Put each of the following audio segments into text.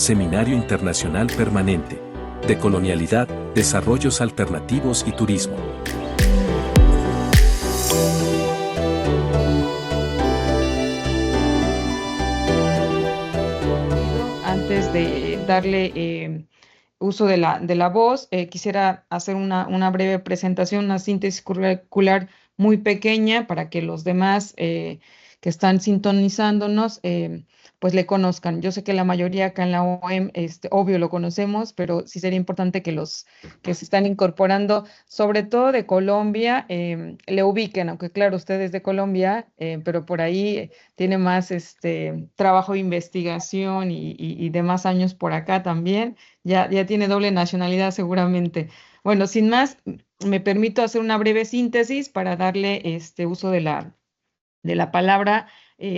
Seminario Internacional Permanente. Decolonialidad, Desarrollos Alternativos y Turismo. Antes de darle uso de la voz, quisiera hacer una breve presentación, una síntesis curricular muy pequeña para que los demás que están sintonizándonos pues le conozcan. Yo sé que la mayoría acá en la OEM, obvio lo conocemos, pero sí sería importante que los que se están incorporando, sobre todo de Colombia, le ubiquen, aunque claro, usted es de Colombia, pero por ahí tiene más trabajo de investigación y de más años por acá también. Ya tiene doble nacionalidad seguramente. Bueno, sin más, me permito hacer una breve síntesis para darle uso de la palabra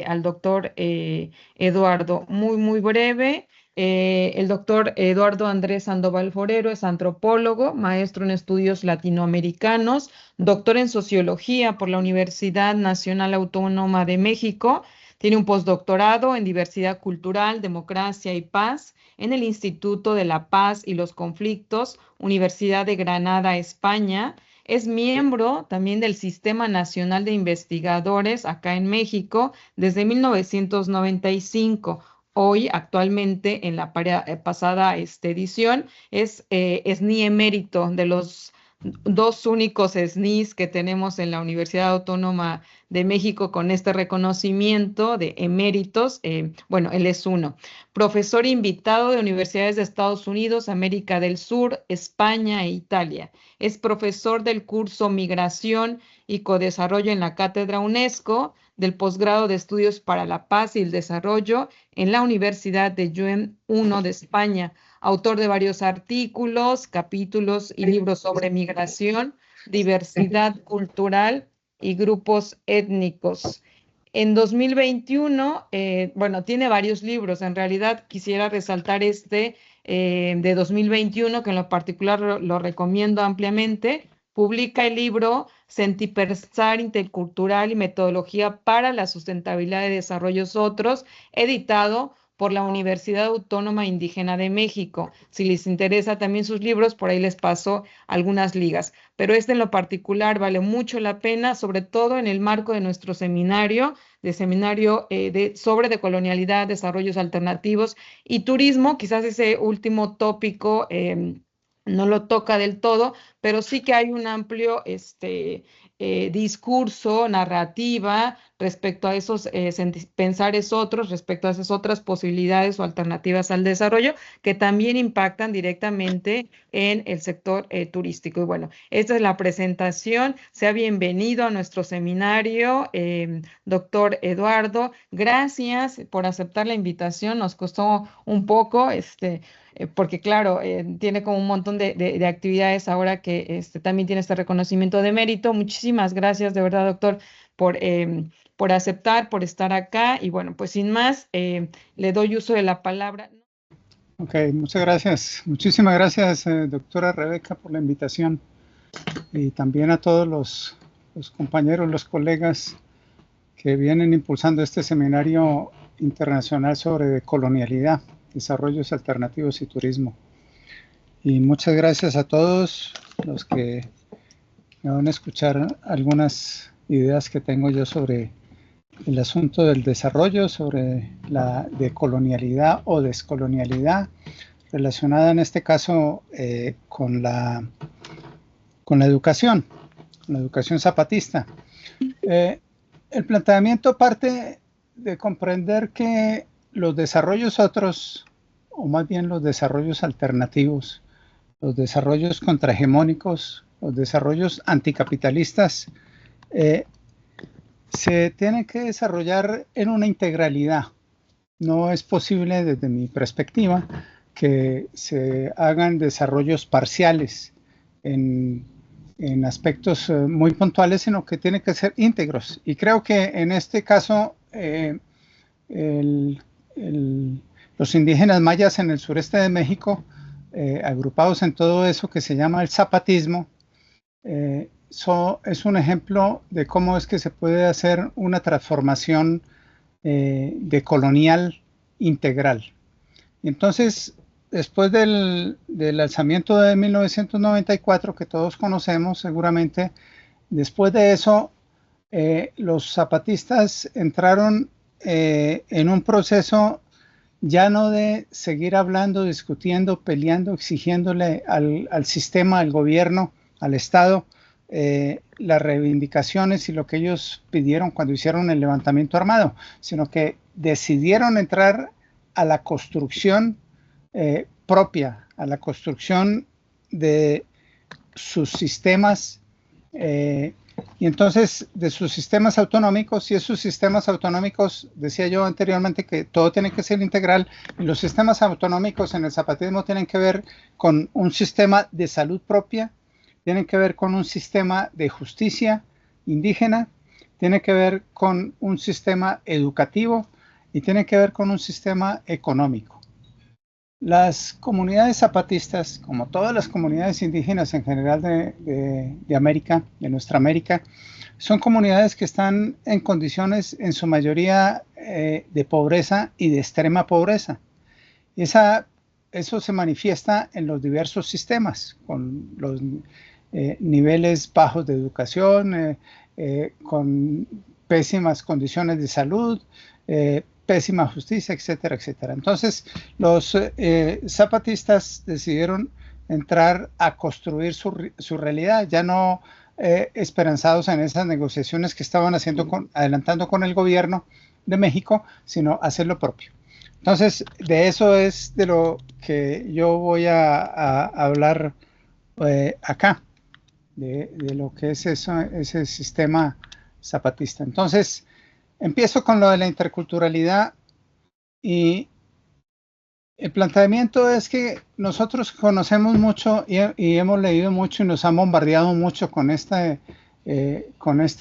al doctor Eduardo. Muy breve. El doctor Eduardo Andrés Sandoval Forero es antropólogo, maestro en estudios latinoamericanos, doctor en sociología por la Universidad Nacional Autónoma de México. Tiene un postdoctorado en diversidad cultural, democracia y paz en el Instituto de la Paz y los Conflictos, Universidad de Granada, España. Es miembro también del Sistema Nacional de Investigadores acá en México desde 1995. Hoy, actualmente, en la pasada edición, es SNI emérito de los dos únicos SNIs que tenemos en la Universidad Autónoma de México con este reconocimiento de eméritos. Bueno, él es uno. Profesor invitado de universidades de Estados Unidos, América del Sur, España e Italia. Es profesor del curso Migración y Codesarrollo en la Cátedra UNESCO, del posgrado de Estudios para la Paz y el Desarrollo en la Universidad de Jaén I de España. Autor de varios artículos, capítulos y libros sobre migración, diversidad cultural y grupos étnicos. En 2021, bueno, tiene varios libros. En realidad quisiera resaltar de 2021, que en lo particular lo recomiendo ampliamente. Publica el libro Sentipensar Intercultural y Metodología para la Sustentabilidad de Desarrollos Otros, editado por la Universidad Autónoma Indígena de México. Si les interesa también sus libros, por ahí les paso algunas ligas. Pero en lo particular vale mucho la pena, sobre todo en el marco de nuestro seminario sobre decolonialidad, desarrollos alternativos y turismo. Quizás ese último tópico no lo toca del todo, pero sí que hay un amplio discurso, narrativa respecto a esos pensares otros, respecto a esas otras posibilidades o alternativas al desarrollo que también impactan directamente en el sector turístico. Y bueno, esta es la presentación. Sea bienvenido a nuestro seminario, doctor Eduardo. Gracias por aceptar la invitación. Nos costó un poco, porque claro, tiene como un montón de actividades ahora que también tiene este reconocimiento de mérito. Muchísimas gracias, de verdad, doctor, por aceptar, por estar acá. Y bueno, pues sin más, le doy uso de la palabra. Ok, muchas gracias. Muchísimas gracias, doctora Rebeca, por la invitación. Y también a todos los compañeros, los colegas que vienen impulsando este seminario internacional sobre colonialidad, desarrollos alternativos y turismo. Y muchas gracias a todos los que me van a escuchar algunas ideas que tengo yo sobre el asunto del desarrollo, sobre la decolonialidad o descolonialidad, relacionada en este caso con la educación zapatista. El planteamiento parte de comprender que los desarrollos otros, o más bien los desarrollos alternativos, los desarrollos contrahegemónicos, los desarrollos anticapitalistas, se tienen que desarrollar en una integralidad. No es posible, desde mi perspectiva, que se hagan desarrollos parciales en aspectos muy puntuales, sino que tienen que ser íntegros. Y creo que en este caso los indígenas mayas en el sureste de México, agrupados en todo eso que se llama el zapatismo, es un ejemplo de cómo es que se puede hacer una transformación decolonial integral. Y entonces, después del alzamiento de 1994, que todos conocemos seguramente, después de eso, los zapatistas entraron en un proceso ya no de seguir hablando, discutiendo, peleando, exigiéndole al sistema, al gobierno, al Estado, las reivindicaciones y lo que ellos pidieron cuando hicieron el levantamiento armado, sino que decidieron entrar a la construcción propia, a la construcción de sus sistemas y entonces de sus sistemas autonómicos. Y esos sistemas autonómicos, decía yo anteriormente que todo tiene que ser integral, y los sistemas autonómicos en el zapatismo tienen que ver con un sistema de salud propia, tienen que ver con un sistema de justicia indígena, tiene que ver con un sistema educativo y tiene que ver con un sistema económico. Las comunidades zapatistas, como todas las comunidades indígenas en general de América, de nuestra América, son comunidades que están en condiciones en su mayoría de pobreza y de extrema pobreza. Eso se manifiesta en los diversos sistemas, con los niveles bajos de educación, con pésimas condiciones de salud, pésima justicia, etcétera, etcétera. Entonces, los zapatistas decidieron entrar a construir su realidad, ya no esperanzados en esas negociaciones que estaban adelantando con el gobierno de México, sino hacer lo propio. Entonces, de eso es de lo que yo voy a hablar acá, de lo que es ese sistema zapatista. Entonces, empiezo con lo de la interculturalidad, y el planteamiento es que nosotros conocemos mucho y hemos leído mucho y nos han bombardeado mucho con este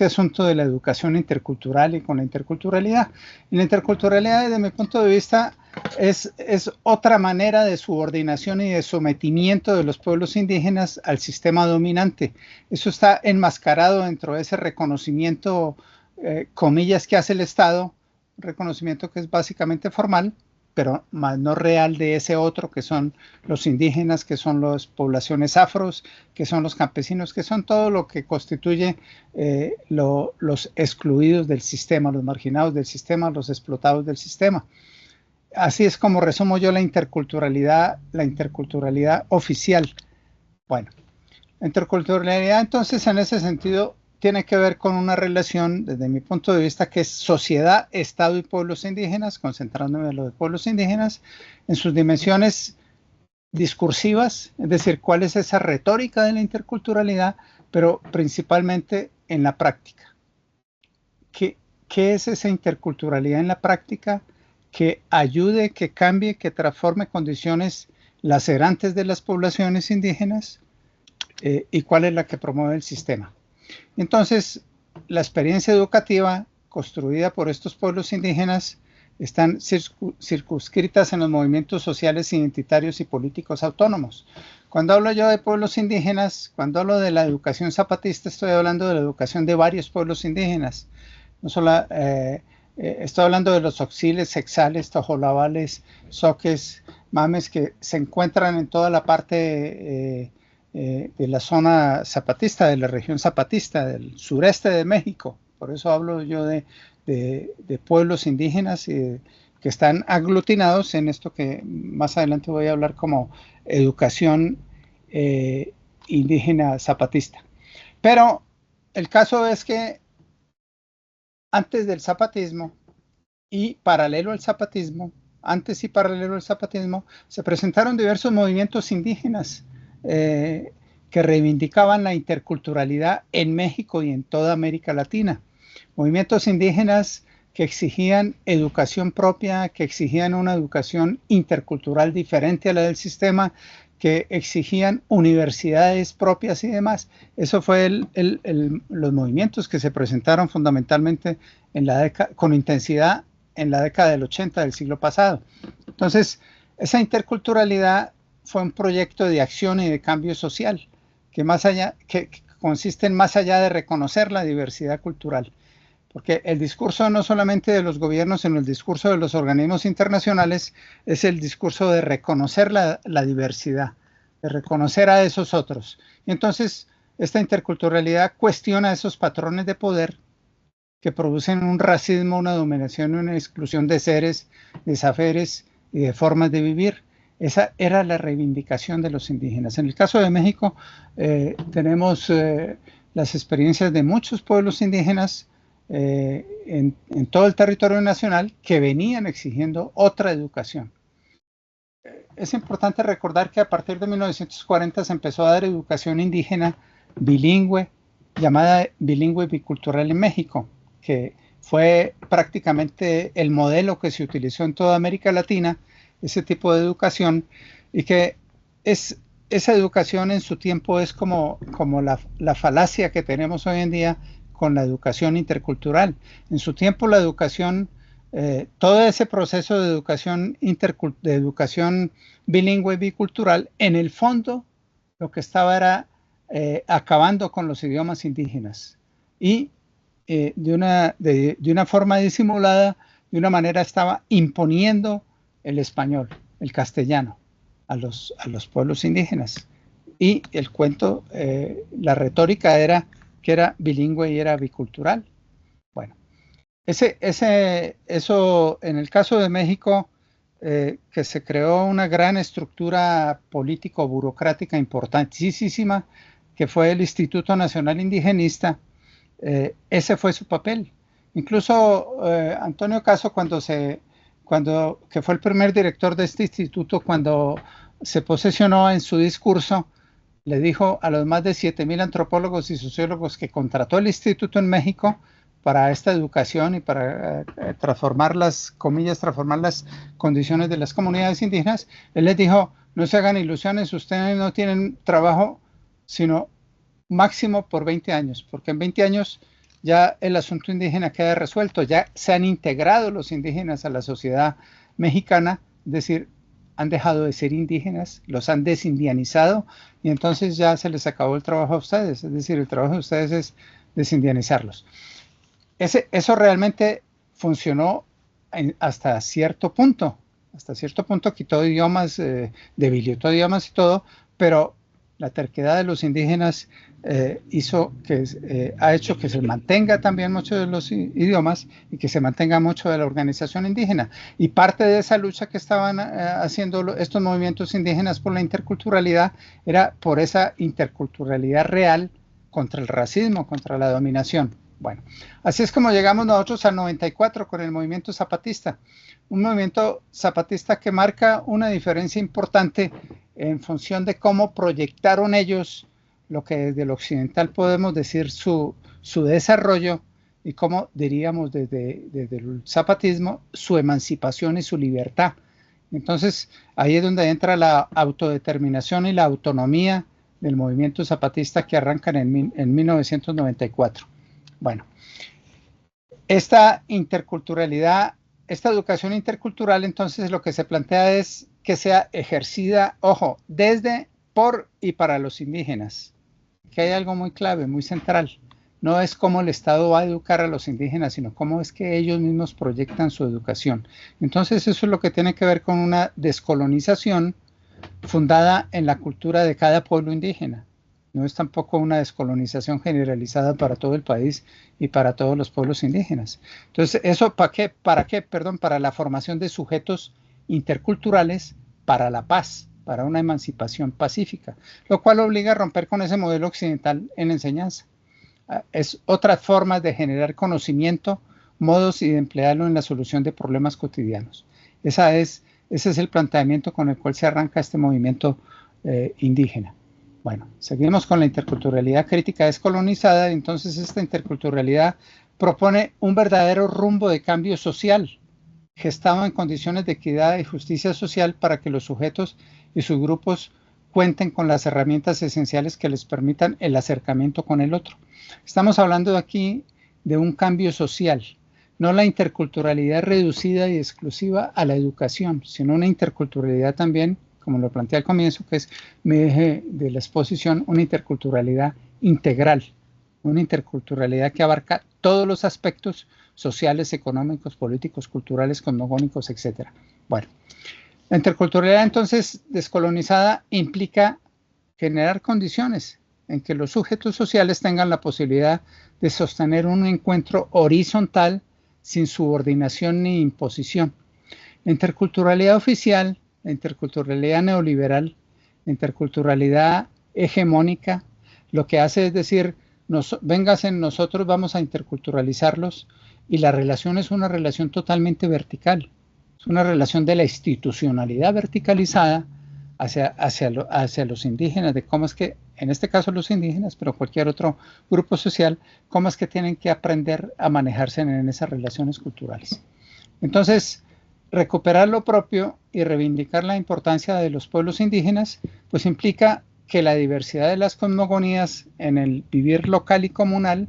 asunto de la educación intercultural y con la interculturalidad. Y la interculturalidad, desde mi punto de vista, es otra manera de subordinación y de sometimiento de los pueblos indígenas al sistema dominante. Eso está enmascarado dentro de ese reconocimiento comillas que hace el Estado, un reconocimiento que es básicamente formal, pero más no real, de ese otro que son los indígenas, que son las poblaciones afros, que son los campesinos, que son todo lo que constituye los excluidos del sistema, los marginados del sistema, los explotados del sistema. Así es como resumo yo la interculturalidad oficial. Bueno, la interculturalidad entonces en ese sentido tiene que ver con una relación, desde mi punto de vista, que es sociedad, Estado y pueblos indígenas, concentrándome en lo de pueblos indígenas, en sus dimensiones discursivas, es decir, cuál es esa retórica de la interculturalidad, pero principalmente en la práctica. ¿Qué es esa interculturalidad en la práctica? Que ayude, que cambie, que transforme condiciones lacerantes de las poblaciones indígenas, y cuál es la que promueve el sistema. Entonces, la experiencia educativa construida por estos pueblos indígenas están circunscritas en los movimientos sociales, identitarios y políticos autónomos. Cuando hablo yo de pueblos indígenas, cuando hablo de la educación zapatista, estoy hablando de la educación de varios pueblos indígenas. No solo, estoy hablando de los oxiles, sexales, tojolabales, soques, mames, que se encuentran en toda la parte de la zona zapatista, de la región zapatista, del sureste de México. Por eso hablo yo de pueblos indígenas que están aglutinados en esto que más adelante voy a hablar como educación indígena zapatista. Pero el caso es que antes del zapatismo y paralelo al zapatismo, se presentaron diversos movimientos indígenas que reivindicaban la interculturalidad en México y en toda América Latina. Movimientos indígenas que exigían educación propia, que exigían una educación intercultural diferente a la del sistema, que exigían universidades propias y demás. Eso fue los movimientos que se presentaron fundamentalmente con intensidad en la década del 80 del siglo pasado. Entonces, esa interculturalidad fue un proyecto de acción y de cambio social que consiste en más allá de reconocer la diversidad cultural. porque el discurso no solamente de los gobiernos, sino el discurso de los organismos internacionales es el discurso de reconocer la diversidad, de reconocer a esos otros. Y entonces esta interculturalidad cuestiona esos patrones de poder que producen un racismo, una dominación y una exclusión de seres, de saberes y de formas de vivir. Esa era la reivindicación de los indígenas. En el caso de México tenemos las experiencias de muchos pueblos indígenas en todo el territorio nacional que venían exigiendo otra educación. Es importante recordar que a partir de 1940 se empezó a dar educación indígena bilingüe, llamada bilingüe bicultural en México, que fue prácticamente el modelo que se utilizó en toda América Latina, ese tipo de educación, y que esa educación en su tiempo es como la falacia que tenemos hoy en día con la educación intercultural. En su tiempo la educación, todo ese proceso de educación bilingüe bicultural, en el fondo lo que estaba era acabando con los idiomas indígenas y de una forma disimulada, de una manera estaba imponiendo el español, el castellano, a los pueblos indígenas. Y el cuento, la retórica era que era bilingüe y era bicultural. Bueno, eso en el caso de México, que se creó una gran estructura político-burocrática importantísima, que fue el Instituto Nacional Indigenista. Ese fue su papel. Incluso Antonio Caso, que fue el primer director de este instituto, cuando se posesionó en su discurso, le dijo a los más de 7,000 antropólogos y sociólogos que contrató el instituto en México para esta educación y para transformar las condiciones de las comunidades indígenas. Él les dijo: no se hagan ilusiones, ustedes no tienen trabajo sino máximo por 20 años, porque en 20 años ya el asunto indígena queda resuelto, ya se han integrado los indígenas a la sociedad mexicana, es decir, han dejado de ser indígenas, los han desindianizado, y entonces ya se les acabó el trabajo a ustedes, es decir, el trabajo de ustedes es desindianizarlos. Eso realmente funcionó hasta cierto punto quitó idiomas, debilitó idiomas y todo, pero la terquedad de los indígenas ha hecho que se mantenga también mucho de los idiomas y que se mantenga mucho de la organización indígena. Y parte de esa lucha que estaban haciendo estos movimientos indígenas por la interculturalidad era por esa interculturalidad real contra el racismo, contra la dominación. Bueno, así es como llegamos nosotros al 94 con el movimiento zapatista. Un movimiento zapatista que marca una diferencia importante en función de cómo proyectaron ellos lo que desde el occidental podemos decir su desarrollo, y cómo diríamos desde el zapatismo su emancipación y su libertad. Entonces ahí es donde entra la autodeterminación y la autonomía del movimiento zapatista, que arrancan en 1994. Bueno, esta interculturalidad, esta educación intercultural, entonces lo que se plantea es que sea ejercida, ojo, desde, por y para los indígenas. Que hay algo muy clave, muy central. No es cómo el Estado va a educar a los indígenas, sino cómo es que ellos mismos proyectan su educación. Entonces eso es lo que tiene que ver con una descolonización fundada en la cultura de cada pueblo indígena. No es tampoco una descolonización generalizada para todo el país y para todos los pueblos indígenas. Entonces, ¿eso para qué? Para la formación de sujetos interculturales para la paz, para una emancipación pacífica, lo cual obliga a romper con ese modelo occidental en la enseñanza. Es otra forma de generar conocimiento, modos y de emplearlo en la solución de problemas cotidianos. Ese es el planteamiento con el cual se arranca este movimiento indígena. Bueno, seguimos con la interculturalidad crítica descolonizada. Entonces esta interculturalidad propone un verdadero rumbo de cambio social, gestado en condiciones de equidad y justicia social, para que los sujetos y sus grupos cuenten con las herramientas esenciales que les permitan el acercamiento con el otro. Estamos hablando aquí de un cambio social, no la interculturalidad reducida y exclusiva a la educación, sino una interculturalidad también, como lo planteé al comienzo, que es mi eje de la exposición, una interculturalidad integral, una interculturalidad que abarca todos los aspectos sociales, económicos, políticos, culturales, cosmogónicos, etc. Bueno, la interculturalidad entonces descolonizada implica generar condiciones en que los sujetos sociales tengan la posibilidad de sostener un encuentro horizontal sin subordinación ni imposición. La interculturalidad oficial, la interculturalidad neoliberal, la interculturalidad hegemónica, lo que hace es decir, véngase, nosotros vamos a interculturalizarlos, y la relación es una relación totalmente vertical. Es una relación de la institucionalidad verticalizada hacia los indígenas, de cómo es que, en este caso los indígenas, pero cualquier otro grupo social, cómo es que tienen que aprender a manejarse en esas relaciones culturales. Entonces, recuperar lo propio y reivindicar la importancia de los pueblos indígenas, pues implica que la diversidad de las cosmogonías en el vivir local y comunal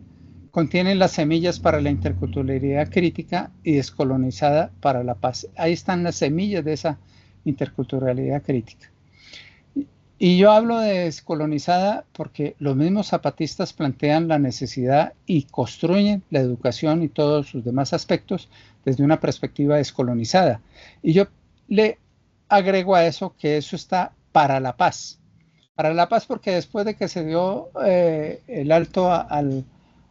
contienen las semillas para la interculturalidad crítica y descolonizada para la paz. Ahí están las semillas de esa interculturalidad crítica. Y yo hablo de descolonizada porque los mismos zapatistas plantean la necesidad y construyen la educación y todos sus demás aspectos desde una perspectiva descolonizada. Y yo le agrego a eso que eso está para la paz. Para la paz porque después de que se dio el alto a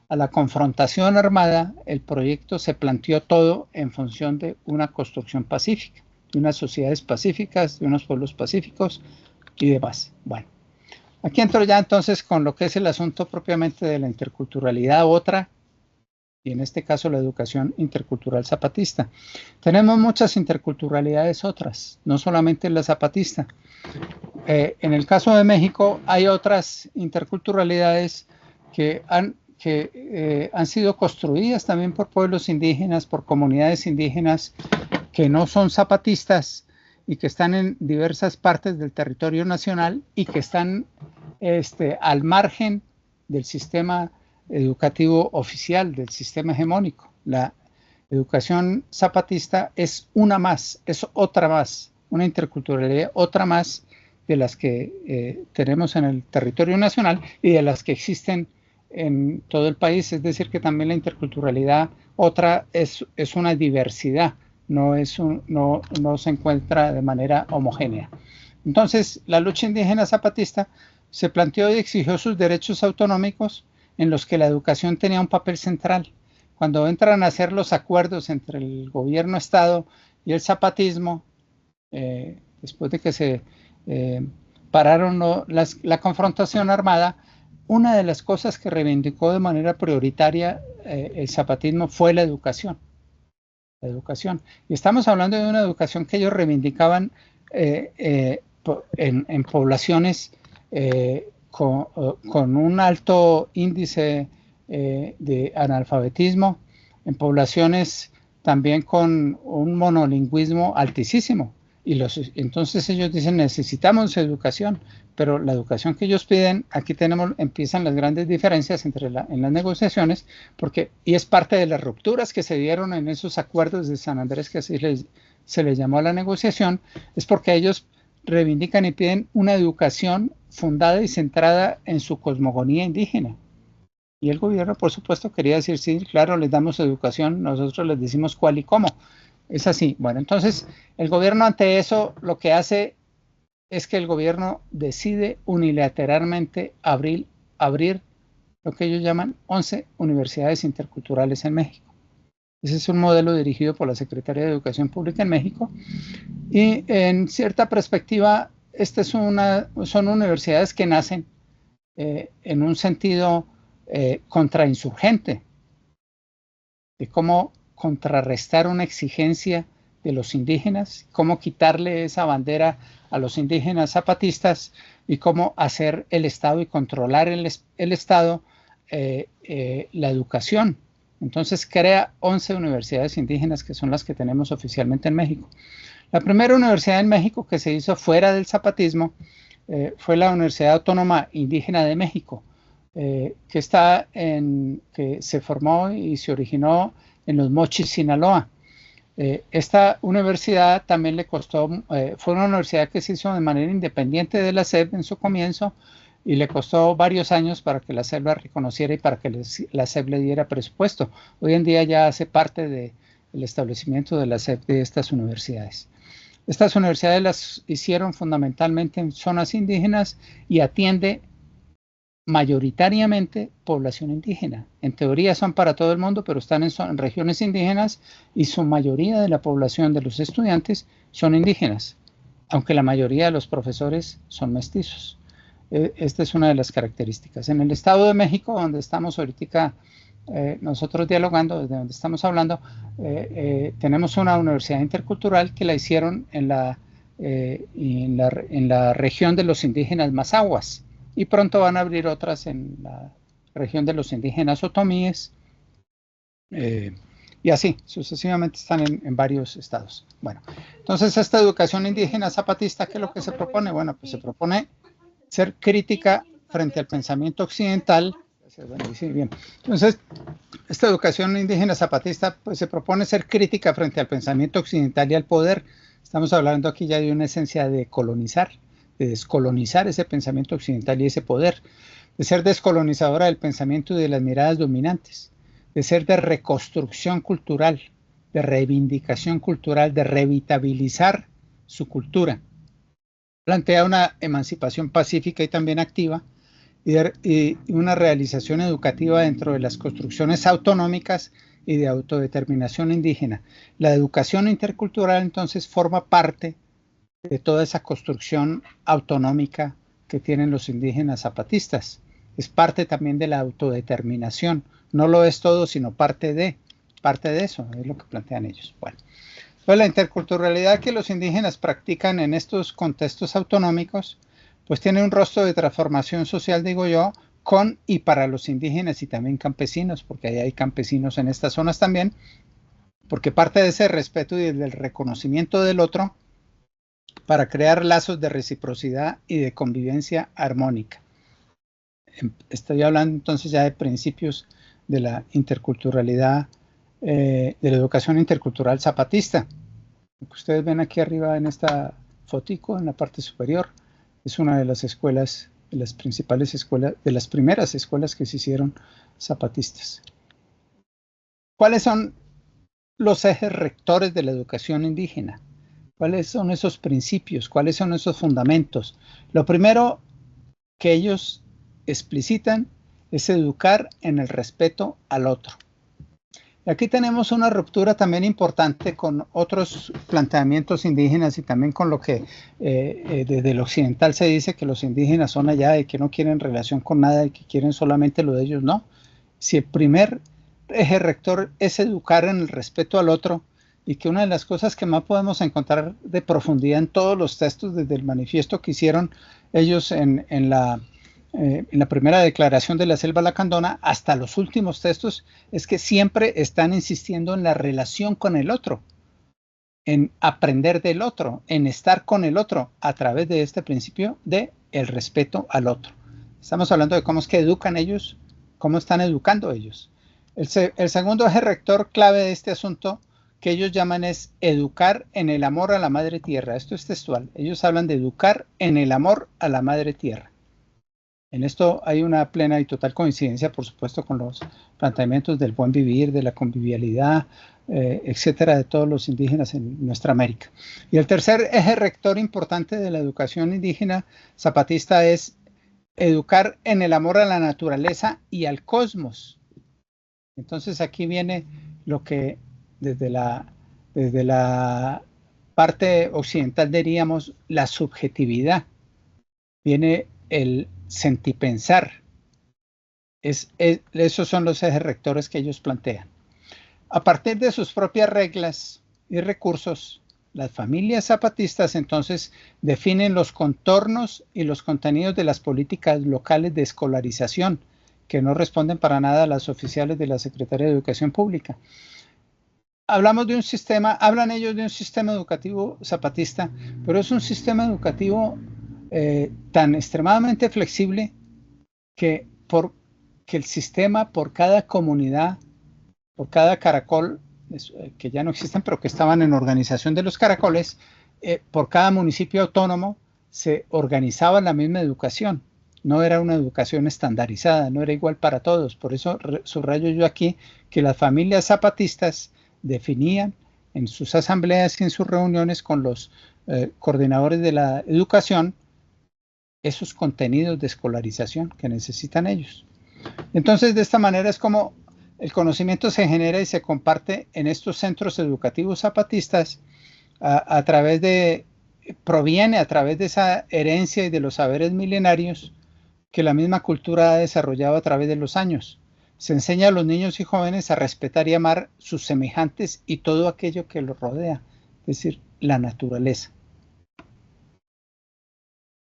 la confrontación armada, el proyecto se planteó todo en función de una construcción pacífica, de unas sociedades pacíficas, de unos pueblos pacíficos y demás. Bueno, aquí entro ya entonces con lo que es el asunto propiamente de la interculturalidad otra, y en este caso la educación intercultural zapatista. Tenemos muchas interculturalidades otras, no solamente la zapatista. En el caso de México hay otras interculturalidades que han sido construidas también por pueblos indígenas, por comunidades indígenas que no son zapatistas y que están en diversas partes del territorio nacional y que están al margen del sistema educativo oficial, del sistema hegemónico. La educación zapatista es una más, es otra más, una interculturalidad, otra más de las que tenemos en el territorio nacional y de las que existen en todo el país. Es decir, que también la interculturalidad otra es una diversidad, no se encuentra de manera homogénea. Entonces, la lucha indígena zapatista se planteó y exigió sus derechos autonómicos en los que la educación tenía un papel central. Cuando entran a hacer los acuerdos entre el gobierno-estado y el zapatismo, después de que se pararon la confrontación armada, una de las cosas que reivindicó de manera prioritaria el zapatismo fue la educación. La educación. Y estamos hablando de una educación que ellos reivindicaban en poblaciones con un alto índice de analfabetismo, en poblaciones también con un monolingüismo altísimo. Y entonces ellos dicen, necesitamos educación, pero la educación que ellos piden, aquí empiezan las grandes diferencias en las negociaciones, y es parte de las rupturas que se dieron en esos acuerdos de San Andrés, que así se les llamó a la negociación, es porque ellos reivindican y piden una educación fundada y centrada en su cosmogonía indígena. Y el gobierno, por supuesto, quería decir, sí, claro, les damos educación, nosotros les decimos cuál y cómo. Es así. Bueno, entonces el gobierno ante eso lo que hace es que el gobierno decide unilateralmente abrir lo que ellos llaman 11 universidades interculturales en México. Ese es un modelo dirigido por la Secretaría de Educación Pública en México y en cierta perspectiva son universidades que nacen en un sentido contrainsurgente de cómo contrarrestar una exigencia de los indígenas, cómo quitarle esa bandera a los indígenas zapatistas y cómo hacer el Estado y controlar el Estado la educación. Entonces crea 11 universidades indígenas que son las que tenemos oficialmente en México. La primera universidad en México que se hizo fuera del zapatismo fue la Universidad Autónoma Indígena de México, que se formó y se originó en Los Mochis, Sinaloa. Esta universidad también fue una universidad que se hizo de manera independiente de la SEP en su comienzo, y le costó varios años para que la SEP la reconociera y para que la SEP le diera presupuesto. Hoy en día ya hace parte del establecimiento de la SEP de estas universidades. Estas universidades las hicieron fundamentalmente en zonas indígenas y atiende mayoritariamente población indígena. En teoría son para todo el mundo, pero están en regiones indígenas y su mayoría de la población de los estudiantes son indígenas, aunque la mayoría de los profesores son mestizos. Esta es una de las características. En el Estado de México, donde estamos ahorita nosotros dialogando, desde donde estamos hablando, tenemos una universidad intercultural que la hicieron en la región de los indígenas Mazahuas, y pronto van a abrir otras en la región de los indígenas otomíes, y así sucesivamente están en varios estados. Bueno, entonces esta educación indígena zapatista, ¿qué es lo que se propone? Bueno, pues se propone ser crítica frente al pensamiento occidental. Bueno, sí, bien. Entonces, esta educación indígena zapatista pues se propone ser crítica frente al pensamiento occidental y al poder. Estamos hablando aquí ya de una esencia de colonizar, de descolonizar ese pensamiento occidental y ese poder, de ser descolonizadora del pensamiento y de las miradas dominantes, de ser de reconstrucción cultural, de reivindicación cultural, de revitalizar su cultura. Plantea una emancipación pacífica y también activa y una realización educativa dentro de las construcciones autonómicas y de autodeterminación indígena. La educación intercultural entonces forma parte de toda esa construcción autonómica que tienen los indígenas zapatistas. Es parte también de la autodeterminación. No lo es todo, sino parte de eso, es lo que plantean ellos. Bueno, pues la interculturalidad que los indígenas practican en estos contextos autonómicos, pues tiene un rostro de transformación social, digo yo, con y para los indígenas y también campesinos, porque ahí hay campesinos en estas zonas también, porque parte de ese respeto y del reconocimiento del otro para crear lazos de reciprocidad y de convivencia armónica. Estoy hablando entonces ya de principios de la interculturalidad, de la educación intercultural zapatista. Lo que ustedes ven aquí arriba en esta fotico, en la parte superior, es una de las escuelas, de las principales escuelas, de las primeras escuelas que se hicieron zapatistas. ¿Cuáles son los ejes rectores de la educación indígena? ¿Cuáles son esos principios? ¿Cuáles son esos fundamentos? Lo primero que ellos explicitan es educar en el respeto al otro. Y aquí tenemos una ruptura también importante con otros planteamientos indígenas y también con lo que desde el occidental se dice que los indígenas son allá y que no quieren relación con nada y que quieren solamente lo de ellos. No. Si el primer eje rector es educar en el respeto al otro, y que una de las cosas que más podemos encontrar de profundidad en todos los textos, desde el manifiesto que hicieron ellos en la primera declaración de la Selva Lacandona hasta los últimos textos, es que siempre están insistiendo en la relación con el otro, en aprender del otro, en estar con el otro a través de este principio de el respeto al otro. Estamos hablando de cómo es que educan ellos, cómo están educando ellos. El segundo eje rector clave de este asunto que ellos llaman es educar en el amor a la madre tierra. Esto es textual. Ellos hablan de educar en el amor a la madre tierra. En esto hay una plena y total coincidencia, por supuesto, con los planteamientos del buen vivir, de la convivialidad, etcétera, de todos los indígenas en nuestra América. Y el tercer eje rector importante de la educación indígena zapatista es educar en el amor a la naturaleza y al cosmos. Entonces aquí viene lo que desde la parte occidental diríamos la subjetividad. Viene el sentipensar. Esos son los ejes rectores que ellos plantean. A partir de sus propias reglas y recursos, las familias zapatistas entonces definen los contornos y los contenidos de las políticas locales de escolarización, que no responden para nada a las oficiales de la Secretaría de Educación Pública. Hablamos de un sistema, hablan ellos de un sistema educativo zapatista, pero es un sistema educativo tan extremadamente flexible que el sistema por cada comunidad, por cada caracol, que ya no existen, pero que estaban en organización de los caracoles, por cada municipio autónomo se organizaba la misma educación. no era una educación estandarizada, no era igual para todos. Por eso subrayo yo aquí que las familias zapatistas definían en sus asambleas y en sus reuniones con los coordinadores de la educación esos contenidos de escolarización que necesitan ellos. Entonces, de esta manera es como el conocimiento se genera y se comparte en estos centros educativos zapatistas proviene a través de esa herencia y de los saberes milenarios que la misma cultura ha desarrollado a través de los años. Se enseña a los niños y jóvenes a respetar y amar sus semejantes y todo aquello que los rodea, es decir, la naturaleza.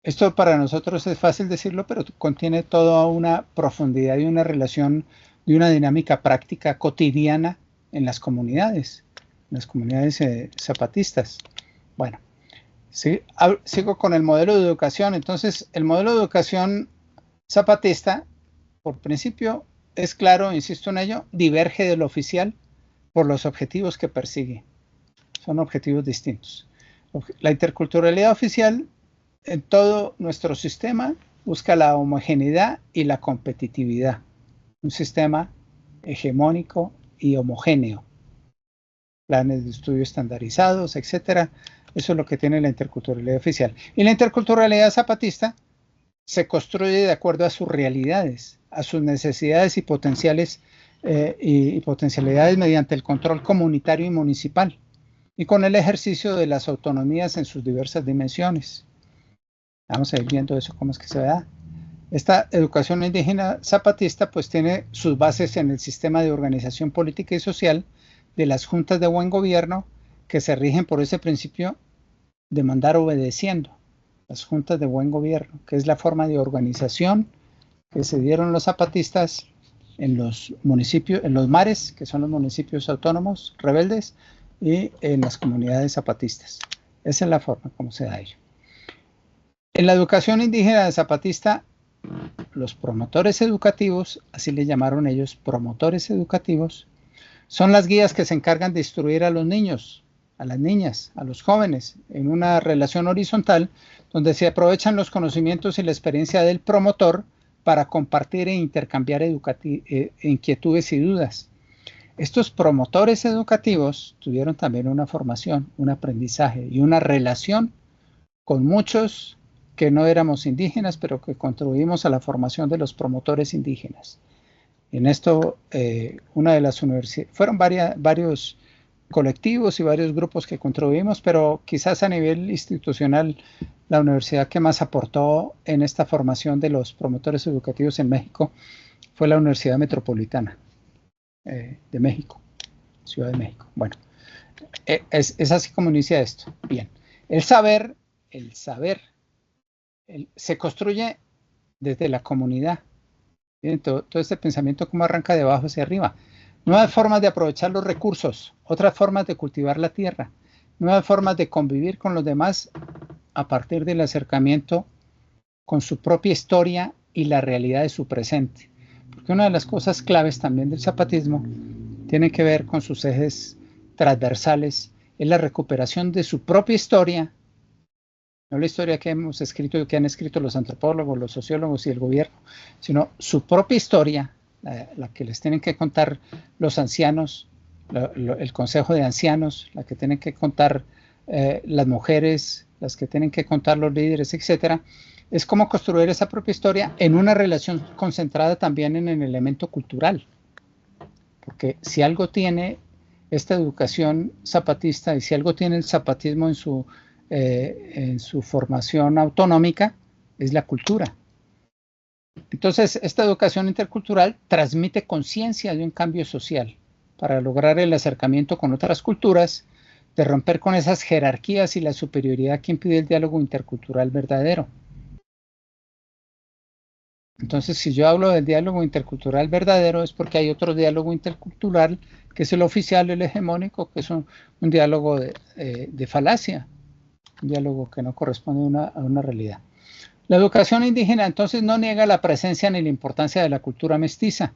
Esto para nosotros es fácil decirlo, pero contiene toda una profundidad y una relación de una dinámica práctica cotidiana en las comunidades zapatistas. Bueno, sigo con el modelo de educación. Entonces, el modelo de educación zapatista, por principio, es claro, insisto en ello, diverge del oficial por los objetivos que persigue. Son objetivos distintos. La interculturalidad oficial en todo nuestro sistema busca la homogeneidad y la competitividad. Un sistema hegemónico y homogéneo. Planes de estudio estandarizados, etcétera. Eso es lo que tiene la interculturalidad oficial. Y la interculturalidad zapatista se construye de acuerdo a sus realidades, a sus necesidades y potencialidades mediante el control comunitario y municipal y con el ejercicio de las autonomías en sus diversas dimensiones. Vamos a ir viendo eso, cómo es que se da. Esta educación indígena zapatista pues tiene sus bases en el sistema de organización política y social de las juntas de buen gobierno que se rigen por ese principio de mandar obedeciendo. Las juntas de buen gobierno, que es la forma de organización que se dieron los zapatistas en los municipios, en los mares, que son los municipios autónomos rebeldes, y en las comunidades zapatistas. Esa es la forma como se da ello. En la educación indígena zapatista, los promotores educativos, así le llamaron ellos, promotores educativos, son las guías que se encargan de instruir a los niños, a las niñas, a los jóvenes, en una relación horizontal donde se aprovechan los conocimientos y la experiencia del promotor para compartir e intercambiar inquietudes y dudas. Estos promotores educativos tuvieron también una formación, un aprendizaje y una relación con muchos que no éramos indígenas, pero que contribuimos a la formación de los promotores indígenas. En esto, una de las universidades, fueron varios colectivos y varios grupos que contribuimos, pero quizás a nivel institucional, la universidad que más aportó en esta formación de los promotores educativos en México fue la Universidad Metropolitana de México, Ciudad de México. Bueno, es así como inicia esto. Bien, el saber se construye desde la comunidad. Bien, todo este pensamiento como arranca de abajo hacia arriba. Nuevas formas de aprovechar los recursos, otras formas de cultivar la tierra, nuevas formas de convivir con los demás a partir del acercamiento con su propia historia y la realidad de su presente. Porque una de las cosas claves también del zapatismo tiene que ver con sus ejes transversales, es la recuperación de su propia historia, no la historia que hemos escrito, que han escrito los antropólogos, los sociólogos y el gobierno, sino su propia historia, la que les tienen que contar los ancianos, el consejo de ancianos, la que tienen que contar las mujeres, las que tienen que contar los líderes, etcétera. Es cómo construir esa propia historia en una relación concentrada también en el elemento cultural. Porque si algo tiene esta educación zapatista y si algo tiene el zapatismo en su formación autonómica, es la cultura. Entonces, esta educación intercultural transmite conciencia de un cambio social para lograr el acercamiento con otras culturas, de romper con esas jerarquías y la superioridad que impide el diálogo intercultural verdadero. Entonces, si yo hablo del diálogo intercultural verdadero, es porque hay otro diálogo intercultural, que es el oficial, el hegemónico, que es un diálogo de falacia, un diálogo que no corresponde a una realidad. La educación indígena entonces no niega la presencia ni la importancia de la cultura mestiza.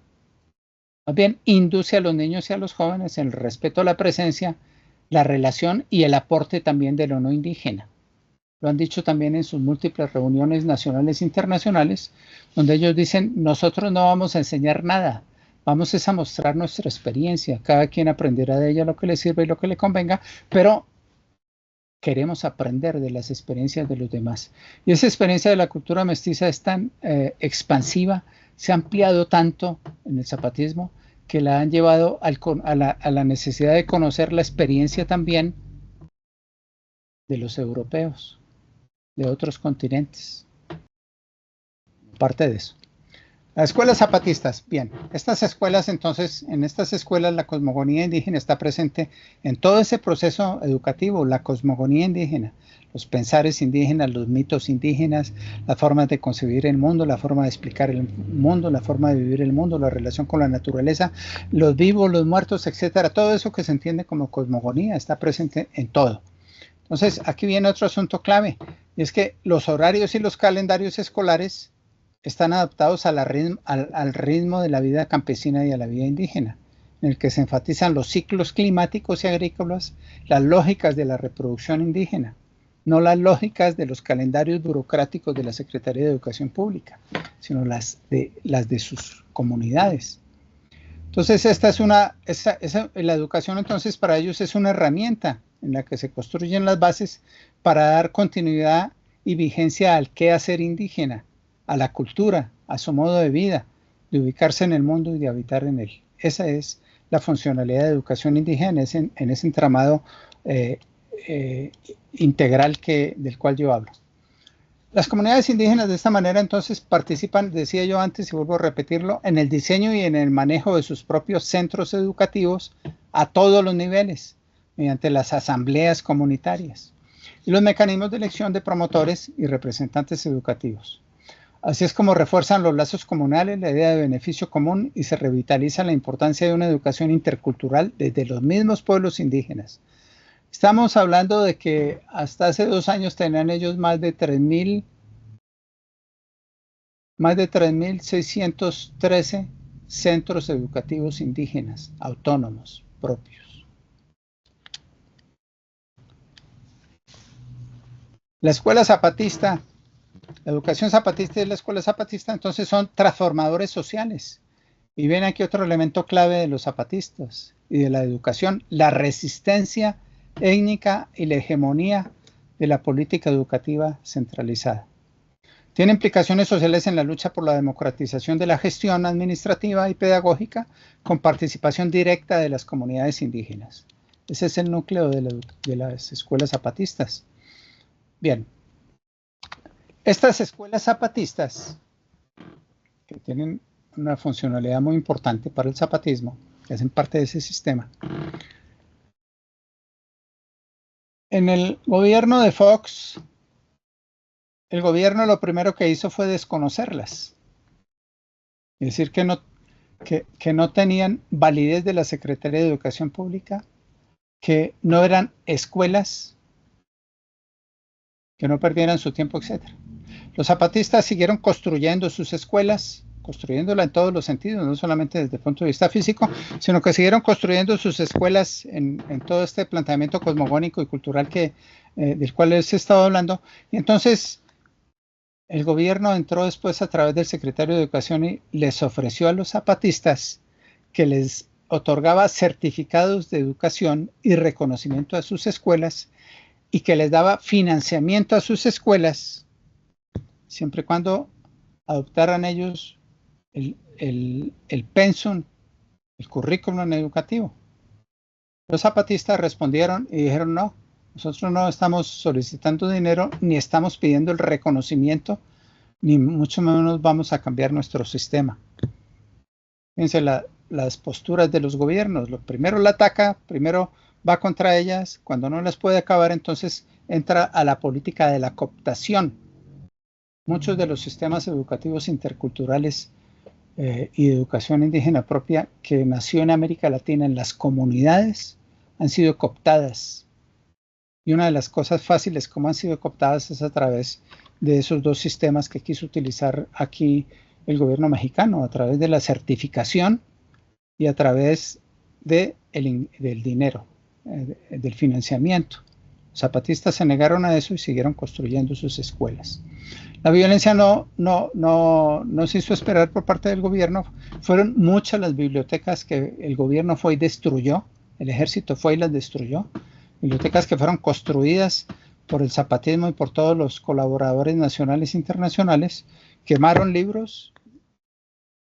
Más bien induce a los niños y a los jóvenes en el respeto a la presencia, la relación y el aporte también de lo no indígena. Lo han dicho también en sus múltiples reuniones nacionales e internacionales, donde ellos dicen, nosotros no vamos a enseñar nada, vamos a mostrar nuestra experiencia, cada quien aprenderá de ella lo que le sirva y lo que le convenga, pero queremos aprender de las experiencias de los demás. Y esa experiencia de la cultura mestiza es tan expansiva, se ha ampliado tanto en el zapatismo, que la han llevado a la necesidad de conocer la experiencia también de los europeos, de otros continentes. Parte de eso. Las escuelas zapatistas. Bien, estas escuelas entonces, en estas escuelas la cosmogonía indígena está presente en todo ese proceso educativo, la cosmogonía indígena, los pensares indígenas, los mitos indígenas, las formas de concebir el mundo, la forma de explicar el mundo, la forma de vivir el mundo, la relación con la naturaleza, los vivos, los muertos, etcétera. Todo eso que se entiende como cosmogonía está presente en todo. Entonces, aquí viene otro asunto clave, y es que los horarios y los calendarios escolares están adaptados al ritmo de la vida campesina y a la vida indígena, en el que se enfatizan los ciclos climáticos y agrícolas, las lógicas de la reproducción indígena, no las lógicas de los calendarios burocráticos de la Secretaría de Educación Pública, sino las de sus comunidades. Entonces, la educación entonces para ellos es una herramienta en la que se construyen las bases para dar continuidad y vigencia al quehacer indígena, a la cultura, a su modo de vida, de ubicarse en el mundo y de habitar en él. Esa es la funcionalidad de educación indígena en ese entramado integral del cual yo hablo. Las comunidades indígenas de esta manera entonces participan, decía yo antes y vuelvo a repetirlo, en el diseño y en el manejo de sus propios centros educativos a todos los niveles, mediante las asambleas comunitarias y los mecanismos de elección de promotores y representantes educativos. Así es como refuerzan los lazos comunales, la idea de beneficio común y se revitaliza la importancia de una educación intercultural desde los mismos pueblos indígenas. Estamos hablando de que hasta hace 2 años tenían ellos más de 3.613 centros educativos indígenas, autónomos, propios. La escuela zapatista, la educación zapatista y la escuela zapatista entonces son transformadores sociales. Y ven aquí otro elemento clave de los zapatistas y de la educación, la resistencia étnica y la hegemonía de la política educativa centralizada. Tiene implicaciones sociales en la lucha por la democratización de la gestión administrativa y pedagógica con participación directa de las comunidades indígenas. Ese es el núcleo de las escuelas zapatistas. Bien, estas escuelas zapatistas, que tienen una funcionalidad muy importante para el zapatismo, que hacen parte de ese sistema. En el gobierno de Fox, el gobierno lo primero que hizo fue desconocerlas. Es decir, que no tenían validez de la Secretaría de Educación Pública, que no eran escuelas, que no perdieran su tiempo, etc. Los zapatistas siguieron construyendo sus escuelas, construyéndola en todos los sentidos, no solamente desde el punto de vista físico, sino que siguieron construyendo sus escuelas en todo este planteamiento cosmogónico y cultural del cual les he estado hablando. Y entonces el gobierno entró después a través del secretario de Educación y les ofreció a los zapatistas que les otorgaba certificados de educación y reconocimiento a sus escuelas y que les daba financiamiento a sus escuelas, siempre y cuando adoptaran ellos el pensum, el currículum educativo. Los zapatistas respondieron y dijeron no, nosotros no estamos solicitando dinero ni estamos pidiendo el reconocimiento, ni mucho menos vamos a cambiar nuestro sistema. Fíjense las posturas de los gobiernos. Primero la ataca, primero va contra ellas, cuando no las puede acabar, entonces entra a la política de la cooptación. Muchos de los sistemas educativos interculturales y de educación indígena propia que nació en América Latina en las comunidades han sido cooptadas. Y una de las cosas fáciles como han sido cooptadas es a través de esos 2 sistemas que quiso utilizar aquí el gobierno mexicano, a través de la certificación y a través del dinero, del financiamiento. zapatistas se negaron a eso y siguieron construyendo sus escuelas. La violencia no se hizo esperar por parte del gobierno. Fueron muchas las bibliotecas que el gobierno fue y destruyó, el ejército fue y las destruyó, bibliotecas que fueron construidas por el zapatismo y por todos los colaboradores nacionales e internacionales, quemaron libros,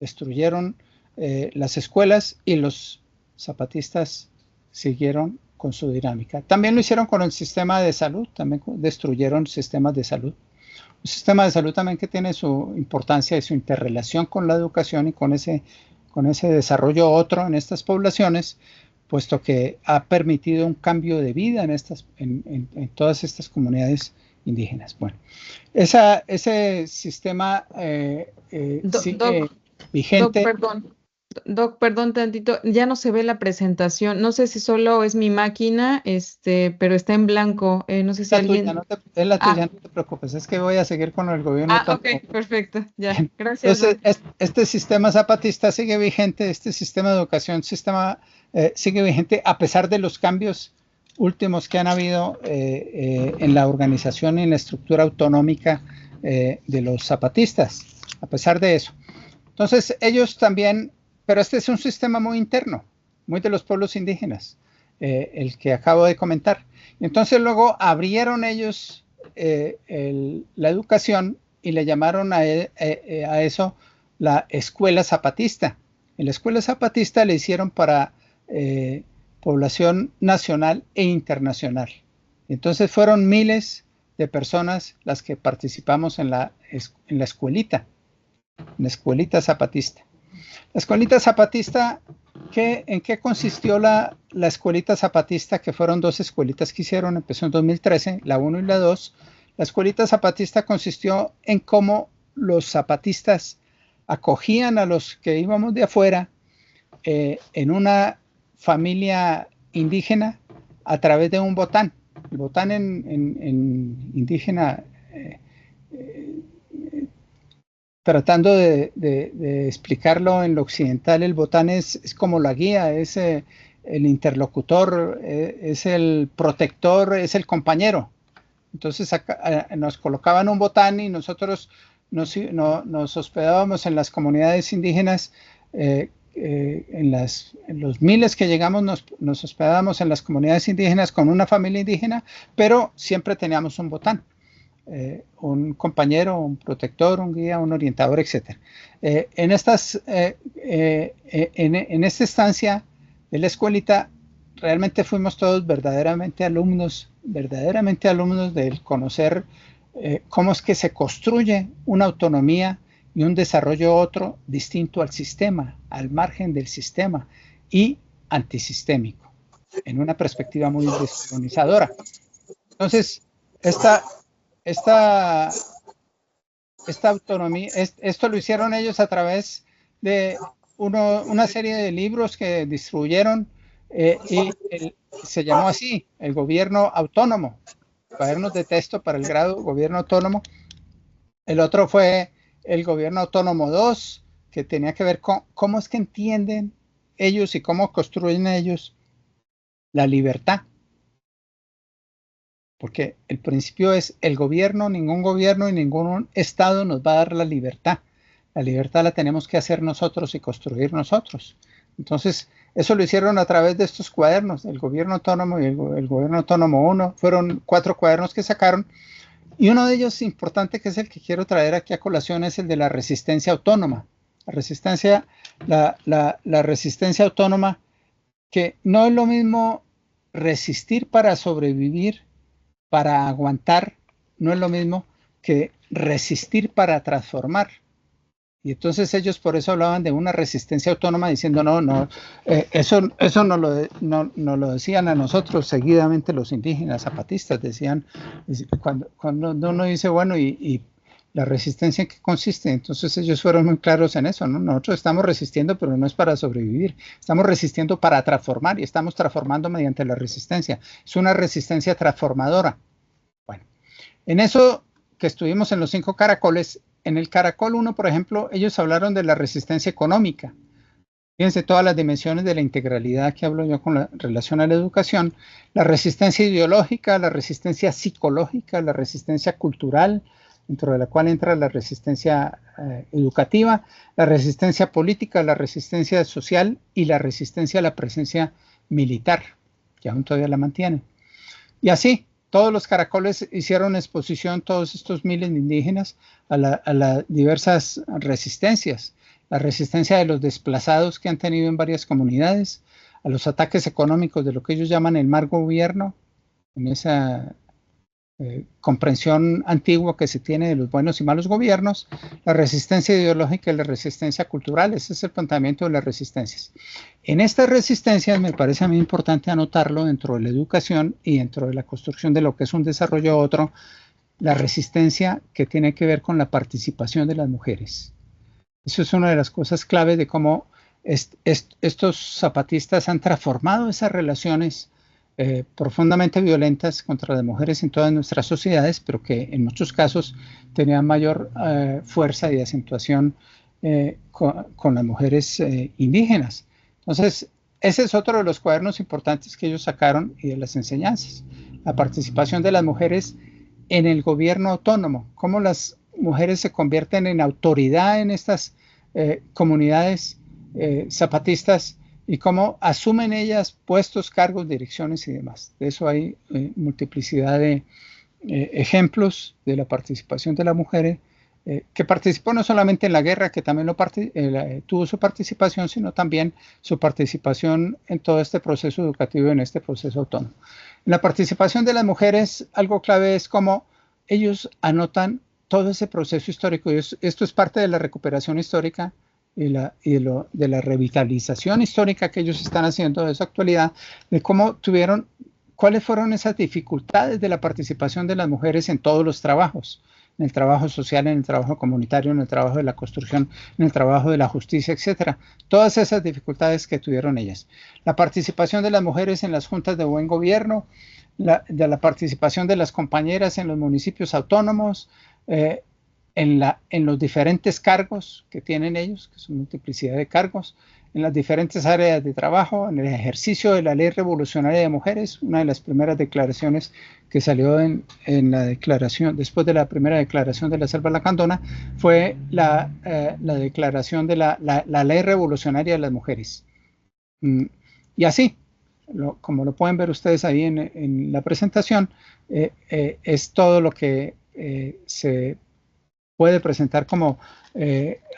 destruyeron las escuelas y los zapatistas siguieron con su dinámica. También lo hicieron con el sistema de salud, también destruyeron sistemas de salud. Un sistema de salud también que tiene su importancia y su interrelación con la educación y con ese desarrollo otro en estas poblaciones, puesto que ha permitido un cambio de vida en todas estas comunidades indígenas. Bueno, ese sistema sigue vigente. Doc, perdón tantito, ya no se ve la presentación. No sé si solo es mi máquina, pero está en blanco. No sé si alguien... Es la tuya, no te preocupes, es que voy a seguir con el gobierno. Ok, perfecto, ya, gracias. Entonces, este sistema zapatista sigue vigente, este sistema de educación, sigue vigente a pesar de los cambios últimos que han habido en la organización y en la estructura autonómica de los zapatistas, a pesar de eso. Entonces, ellos también... Pero este es un sistema muy interno, muy de los pueblos indígenas, el que acabo de comentar. Entonces luego abrieron ellos la educación y le llamaron a eso la escuela zapatista. En la escuela zapatista le hicieron para población nacional e internacional. Entonces fueron miles de personas las que participamos en la escuelita zapatista. La escuelita zapatista, ¿en qué consistió la escuelita zapatista? Que fueron dos escuelitas que hicieron, empezó en 2013, la 1 y la 2. La escuelita zapatista consistió en cómo los zapatistas acogían a los que íbamos de afuera en una familia indígena a través de un botán. El botán en indígena... tratando de explicarlo en lo occidental, el botán es como la guía, es el interlocutor, es el protector, es el compañero. Entonces nos colocaban un botán y nosotros nos hospedábamos en las comunidades indígenas, en los miles que llegamos nos hospedábamos en las comunidades indígenas con una familia indígena, pero siempre teníamos un botán. Un compañero, un protector, un guía, un orientador, etc. En esta estancia de la escuelita realmente fuimos todos verdaderamente alumnos del conocer cómo es que se construye una autonomía y un desarrollo otro distinto al sistema, al margen del sistema y antisistémico, en una perspectiva muy descolonizadora. Entonces, esta autonomía, esto lo hicieron ellos a través de una serie de libros que distribuyeron se llamó así, el gobierno autónomo, cuadernos de texto para el grado gobierno autónomo. El otro fue el gobierno autónomo 2, que tenía que ver con cómo es que entienden ellos y cómo construyen ellos la libertad. Porque el principio es el gobierno, ningún gobierno y ningún estado nos va a dar la libertad. La libertad la tenemos que hacer nosotros y construir nosotros. Entonces, eso lo hicieron a través de estos cuadernos, el gobierno autónomo y el gobierno autónomo 1. Fueron 4 cuadernos que sacaron. Y uno de ellos importante, que es el que quiero traer aquí a colación, es el de la resistencia autónoma. La resistencia autónoma, que no es lo mismo resistir para sobrevivir, para aguantar, no es lo mismo que resistir para transformar. Y entonces ellos por eso hablaban de una resistencia autónoma, diciendo eso no lo decían a nosotros seguidamente los indígenas zapatistas. Decían, cuando uno dice, bueno, y la resistencia en qué consiste, entonces ellos fueron muy claros en eso, ¿no? Nosotros estamos resistiendo, pero no es para sobrevivir, estamos resistiendo para transformar y estamos transformando mediante la resistencia. Es una resistencia transformadora. Bueno, en eso que estuvimos en los 5 caracoles, en el caracol 1, por ejemplo, ellos hablaron de la resistencia económica. Fíjense todas las dimensiones de la integralidad que hablo yo con relación a la educación: la resistencia ideológica, la resistencia psicológica, la resistencia cultural, dentro de la cual entra la resistencia educativa, la resistencia política, la resistencia social y la resistencia a la presencia militar, que aún todavía la mantiene. Y así, todos los caracoles hicieron exposición, todos estos miles de indígenas, a las diversas resistencias. La resistencia de los desplazados que han tenido en varias comunidades, a los ataques económicos de lo que ellos llaman el mal gobierno, en esa comprensión antigua que se tiene de los buenos y malos gobiernos, la resistencia ideológica y la resistencia cultural. Ese es el planteamiento de las resistencias. En estas resistencias me parece a mí importante anotarlo dentro de la educación y dentro de la construcción de lo que es un desarrollo otro, la resistencia que tiene que ver con la participación de las mujeres. Eso es una de las cosas claves de cómo estos zapatistas han transformado esas relaciones profundamente violentas contra las mujeres en todas nuestras sociedades, pero que en muchos casos tenían mayor fuerza y acentuación con las mujeres indígenas. Entonces, ese es otro de los cuadernos importantes que ellos sacaron y de las enseñanzas. La participación de las mujeres en el gobierno autónomo, cómo las mujeres se convierten en autoridad en estas comunidades zapatistas y cómo asumen ellas puestos, cargos, direcciones y demás. De eso hay multiplicidad de ejemplos de la participación de la mujer, que participó no solamente en la guerra, que también tuvo su participación, sino también su participación en todo este proceso educativo, en este proceso autónomo. En la participación de las mujeres, algo clave es cómo ellos anotan todo ese proceso histórico. Y esto es parte de la recuperación histórica y de la revitalización histórica que ellos están haciendo de su actualidad, de cómo cuáles fueron esas dificultades de la participación de las mujeres en todos los trabajos, en el trabajo social, en el trabajo comunitario, en el trabajo de la construcción, en el trabajo de la justicia, etcétera. Todas esas dificultades que tuvieron ellas. La participación de las mujeres en las juntas de buen gobierno, de la participación de las compañeras en los municipios autónomos, en los diferentes cargos que tienen ellos, que son multiplicidad de cargos, en las diferentes áreas de trabajo, en el ejercicio de la Ley Revolucionaria de Mujeres. Una de las primeras declaraciones que salió en la declaración, después de la primera declaración de la Selva Lacandona, fue la declaración de la Ley Revolucionaria de las Mujeres. Y así, como lo pueden ver ustedes ahí en la presentación, es todo lo que se puede presentar como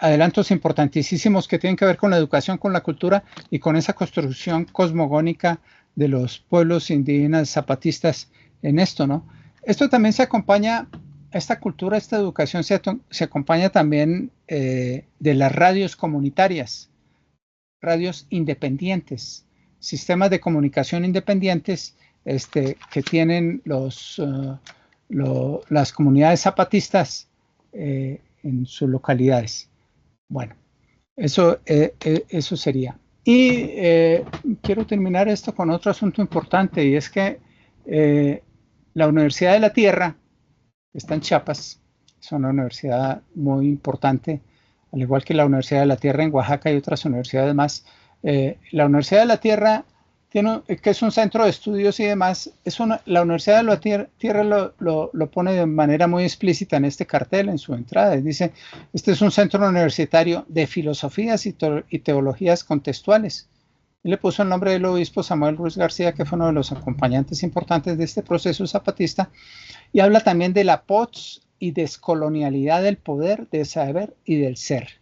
adelantos importantísimos que tienen que ver con la educación, con la cultura y con esa construcción cosmogónica de los pueblos indígenas zapatistas en esto, ¿no? Esto también se acompaña, esta cultura, esta educación se acompaña también de las radios comunitarias, radios independientes, sistemas de comunicación independientes que tienen las comunidades zapatistas en sus localidades. Bueno, eso sería. Y quiero terminar esto con otro asunto importante, y es que la Universidad de la Tierra, que está en Chiapas, es una universidad muy importante, al igual que la Universidad de la Tierra en Oaxaca y otras universidades más. La Universidad de la Tierra, que es un centro de estudios y demás, la Universidad de la Tierra lo pone de manera muy explícita en este cartel, en su entrada. Dice, este es un centro universitario de filosofías y teologías contextuales. Y le puso el nombre del obispo Samuel Ruiz García, que fue uno de los acompañantes importantes de este proceso zapatista, y habla también de la post y descolonialidad del poder, del saber y del ser.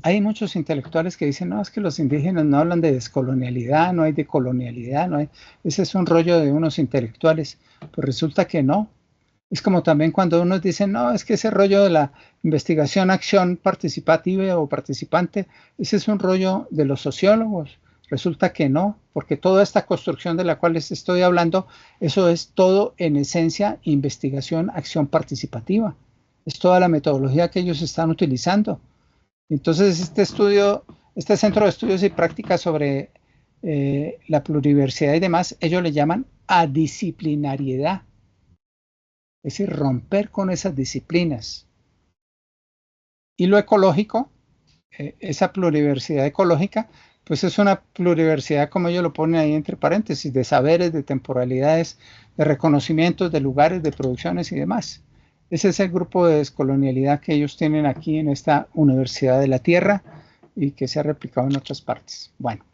Hay muchos intelectuales que dicen, no, es que los indígenas no hablan de descolonialidad, no hay decolonialidad, ese es un rollo de unos intelectuales. Pues resulta que no. Es como también cuando unos dicen, no, es que ese rollo de la investigación, acción participativa o participante, ese es un rollo de los sociólogos. Resulta que no, porque toda esta construcción de la cual les estoy hablando, eso es todo en esencia investigación, acción participativa. Es toda la metodología que ellos están utilizando. Entonces, este centro de estudios y prácticas sobre la pluriversidad y demás, ellos le llaman adisciplinariedad. Es decir, romper con esas disciplinas. Y lo ecológico esa pluriversidad ecológica, pues es una pluriversidad, como ellos lo ponen ahí entre paréntesis, de saberes, de temporalidades, de reconocimientos, de lugares, de producciones y demás. Ese es el grupo de descolonialidad que ellos tienen aquí en esta Universidad de la Tierra y que se ha replicado en otras partes. Bueno,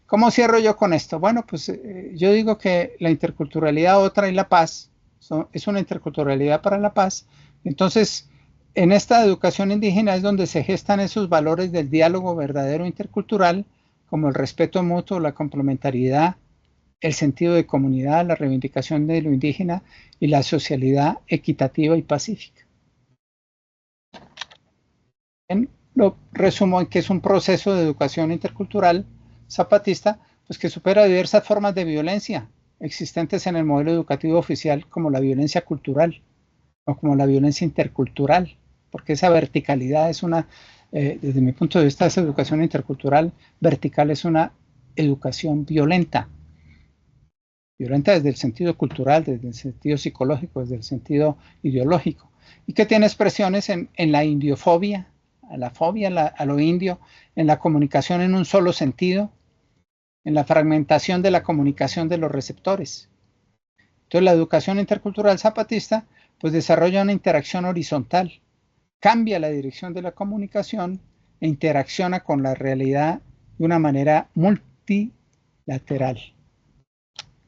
¿cómo cierro yo con esto? Bueno, pues yo digo que la interculturalidad otra y la paz es una interculturalidad para la paz. Entonces, en esta educación indígena es donde se gestan esos valores del diálogo verdadero intercultural, como el respeto mutuo, la complementariedad, el sentido de comunidad, la reivindicación de lo indígena y la socialidad equitativa y pacífica. Lo resumo en que es un proceso de educación intercultural zapatista, pues que supera diversas formas de violencia existentes en el modelo educativo oficial, como la violencia cultural o como la violencia intercultural, porque esa verticalidad es una, desde mi punto de vista, esa educación intercultural vertical es una educación violenta. Violenta desde el sentido cultural, desde el sentido psicológico, desde el sentido ideológico, y que tiene expresiones en la indiofobia, a la fobia a lo indio, en la comunicación en un solo sentido, en la fragmentación de la comunicación de los receptores. Entonces la educación intercultural zapatista pues desarrolla una interacción horizontal, cambia la dirección de la comunicación e interacciona con la realidad de una manera multilateral.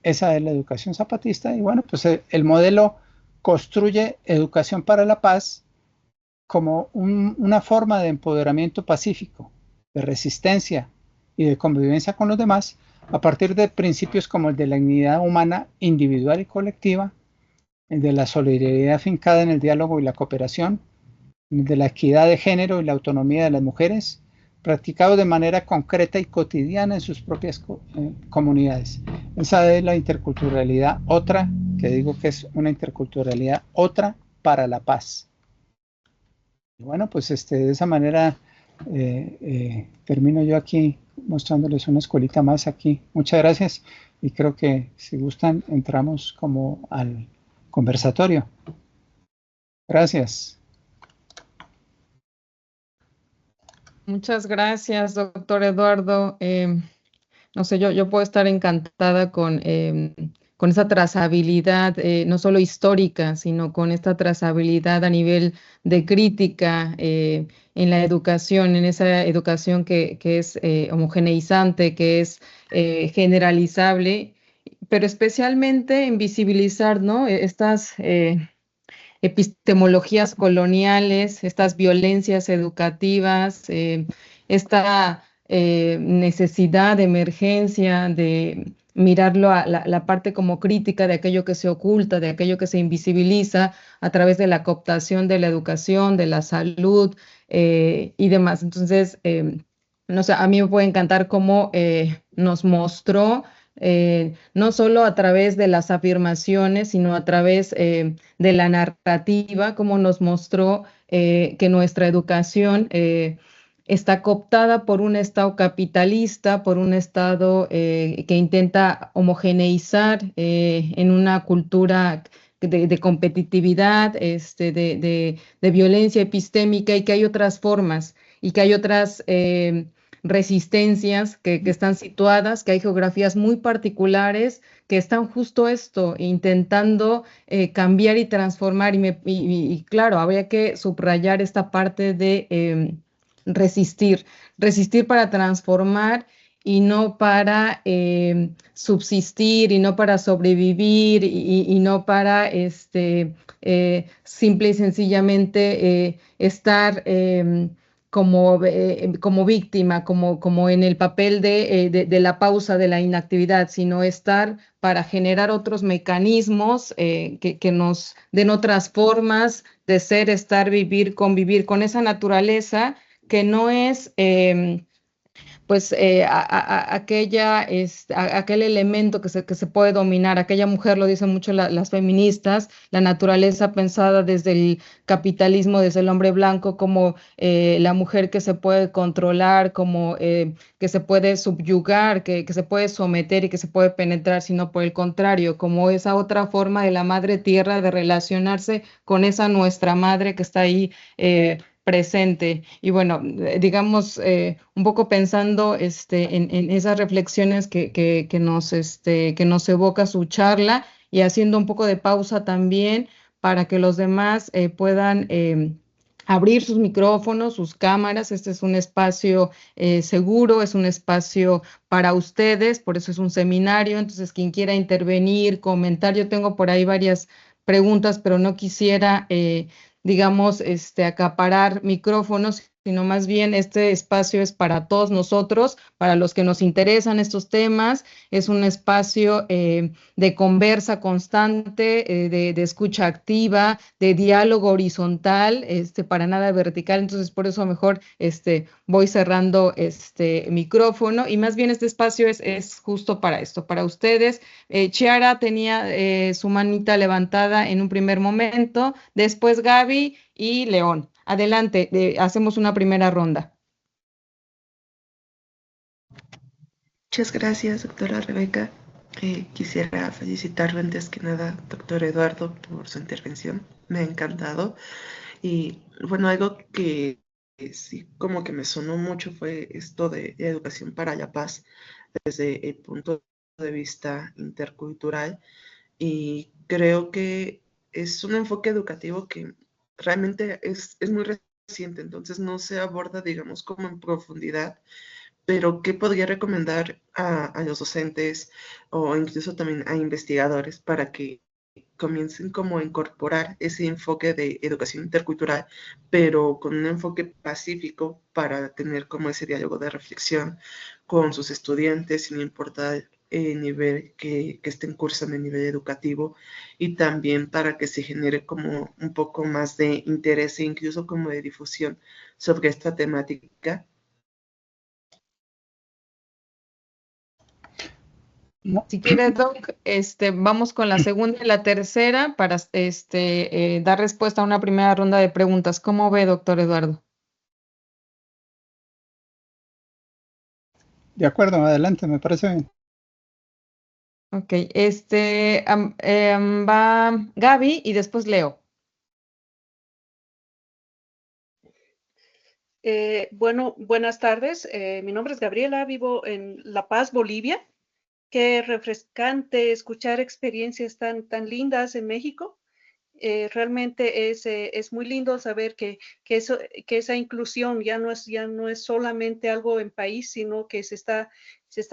Esa es la educación zapatista y bueno, pues el modelo construye educación para la paz como una forma de empoderamiento pacífico, de resistencia y de convivencia con los demás a partir de principios como el de la dignidad humana individual y colectiva, el de la solidaridad afincada en el diálogo y la cooperación, el de la equidad de género y la autonomía de las mujeres, practicado de manera concreta y cotidiana en sus propias comunidades. Esa es la interculturalidad otra, que digo que es una interculturalidad otra para la paz. Y bueno, pues de esa manera termino yo aquí mostrándoles una escuelita más aquí. Muchas gracias y creo que si gustan entramos como al conversatorio. Gracias. Muchas gracias, doctor Eduardo. No sé, yo puedo estar encantada con esa trazabilidad, no solo histórica, sino con esta trazabilidad a nivel de crítica en la educación, en esa educación que es homogeneizante, que es generalizable, pero especialmente en visibilizar, ¿no? Estas epistemologías coloniales, estas violencias educativas, esta necesidad de emergencia, de mirarlo a la parte como crítica de aquello que se oculta, de aquello que se invisibiliza a través de la cooptación de la educación, de la salud y demás. Entonces, no sé, a mí me puede encantar cómo nos mostró no solo a través de las afirmaciones, sino a través de la narrativa, como nos mostró que nuestra educación está cooptada por un Estado capitalista, por un Estado que intenta homogeneizar en una cultura de competitividad, de violencia epistémica y que hay otras formas y que hay otras resistencias que están situadas, que hay geografías muy particulares que están justo esto, intentando cambiar y transformar. Y claro, habría que subrayar esta parte de resistir para transformar y no para subsistir y no para sobrevivir y no para simple y sencillamente estar como víctima, como en el papel de la pausa, de la inactividad, sino estar para generar otros mecanismos que nos den otras formas de ser, estar, vivir, convivir con esa naturaleza que no es pues aquel elemento que se puede dominar, aquella mujer, lo dicen mucho las feministas, la naturaleza pensada desde el capitalismo, desde el hombre blanco, como la mujer que se puede controlar, como que se puede subyugar, que se puede someter y que se puede penetrar, sino por el contrario, como esa otra forma de la madre tierra de relacionarse con esa nuestra madre que está ahí presente. Y bueno, digamos, un poco pensando en esas reflexiones que nos evoca su charla y haciendo un poco de pausa también para que los demás puedan abrir sus micrófonos, sus cámaras. Este es un espacio seguro, es un espacio para ustedes, por eso es un seminario. Entonces, quien quiera intervenir, comentar, yo tengo por ahí varias preguntas, pero no quisiera, digamos, acaparar micrófonos, sino más bien este espacio es para todos nosotros, para los que nos interesan estos temas. Es un espacio de conversa constante, de escucha activa, de diálogo horizontal, para nada vertical. Entonces, por eso mejor voy cerrando este micrófono y más bien este espacio es justo para esto, para ustedes. Chiara tenía su manita levantada en un primer momento, después Gaby y León. Adelante, hacemos una primera ronda. Muchas gracias, doctora Rebeca. Quisiera felicitarlo antes que nada, doctor Eduardo, por su intervención. Me ha encantado. Y bueno, algo que sí como que me sonó mucho fue esto de educación para la paz desde el punto de vista intercultural. Y creo que es un enfoque educativo que realmente es muy reciente, entonces no se aborda, digamos, como en profundidad, pero ¿qué podría recomendar a los docentes o incluso también a investigadores para que comiencen como a incorporar ese enfoque de educación intercultural, pero con un enfoque pacífico para tener como ese diálogo de reflexión con sus estudiantes, sin importar el nivel que estén cursando, el nivel educativo, y también para que se genere como un poco más de interés e incluso como de difusión sobre esta temática? No, Si quiere, Doc, vamos con la segunda y la tercera para dar respuesta a una primera ronda de preguntas. ¿Cómo ve, doctor Eduardo? de acuerdo, adelante, me parece bien. Ok, va Gaby y después Leo. Bueno, buenas tardes. Mi nombre es Gabriela, vivo en La Paz, Bolivia. Qué refrescante escuchar experiencias tan lindas en México. Realmente es muy lindo saber que esa inclusión ya no es solamente algo en país, sino que se está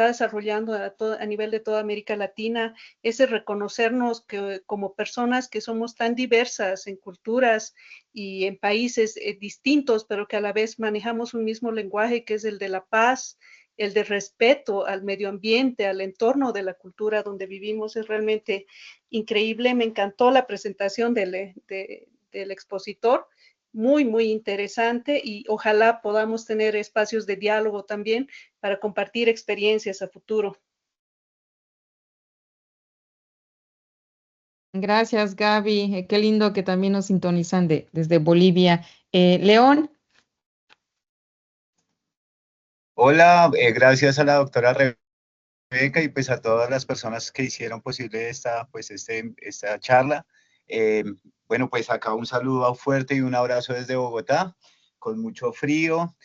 desarrollando a nivel de toda América Latina. Ese reconocernos como personas que somos tan diversas en culturas y en países distintos, pero que a la vez manejamos un mismo lenguaje, que es el de la paz, el de respeto al medio ambiente, al entorno de la cultura donde vivimos, es realmente increíble. Me encantó la presentación del expositor, muy interesante, y ojalá podamos tener espacios de diálogo también para compartir experiencias a futuro. Gracias, Gaby. Qué lindo que también nos sintonizan desde Bolivia. León. Hola, gracias a la doctora Rebeca y pues a todas las personas que hicieron posible esta charla. Eh, bueno, pues acá un saludo fuerte y un abrazo desde Bogotá, con mucho frío.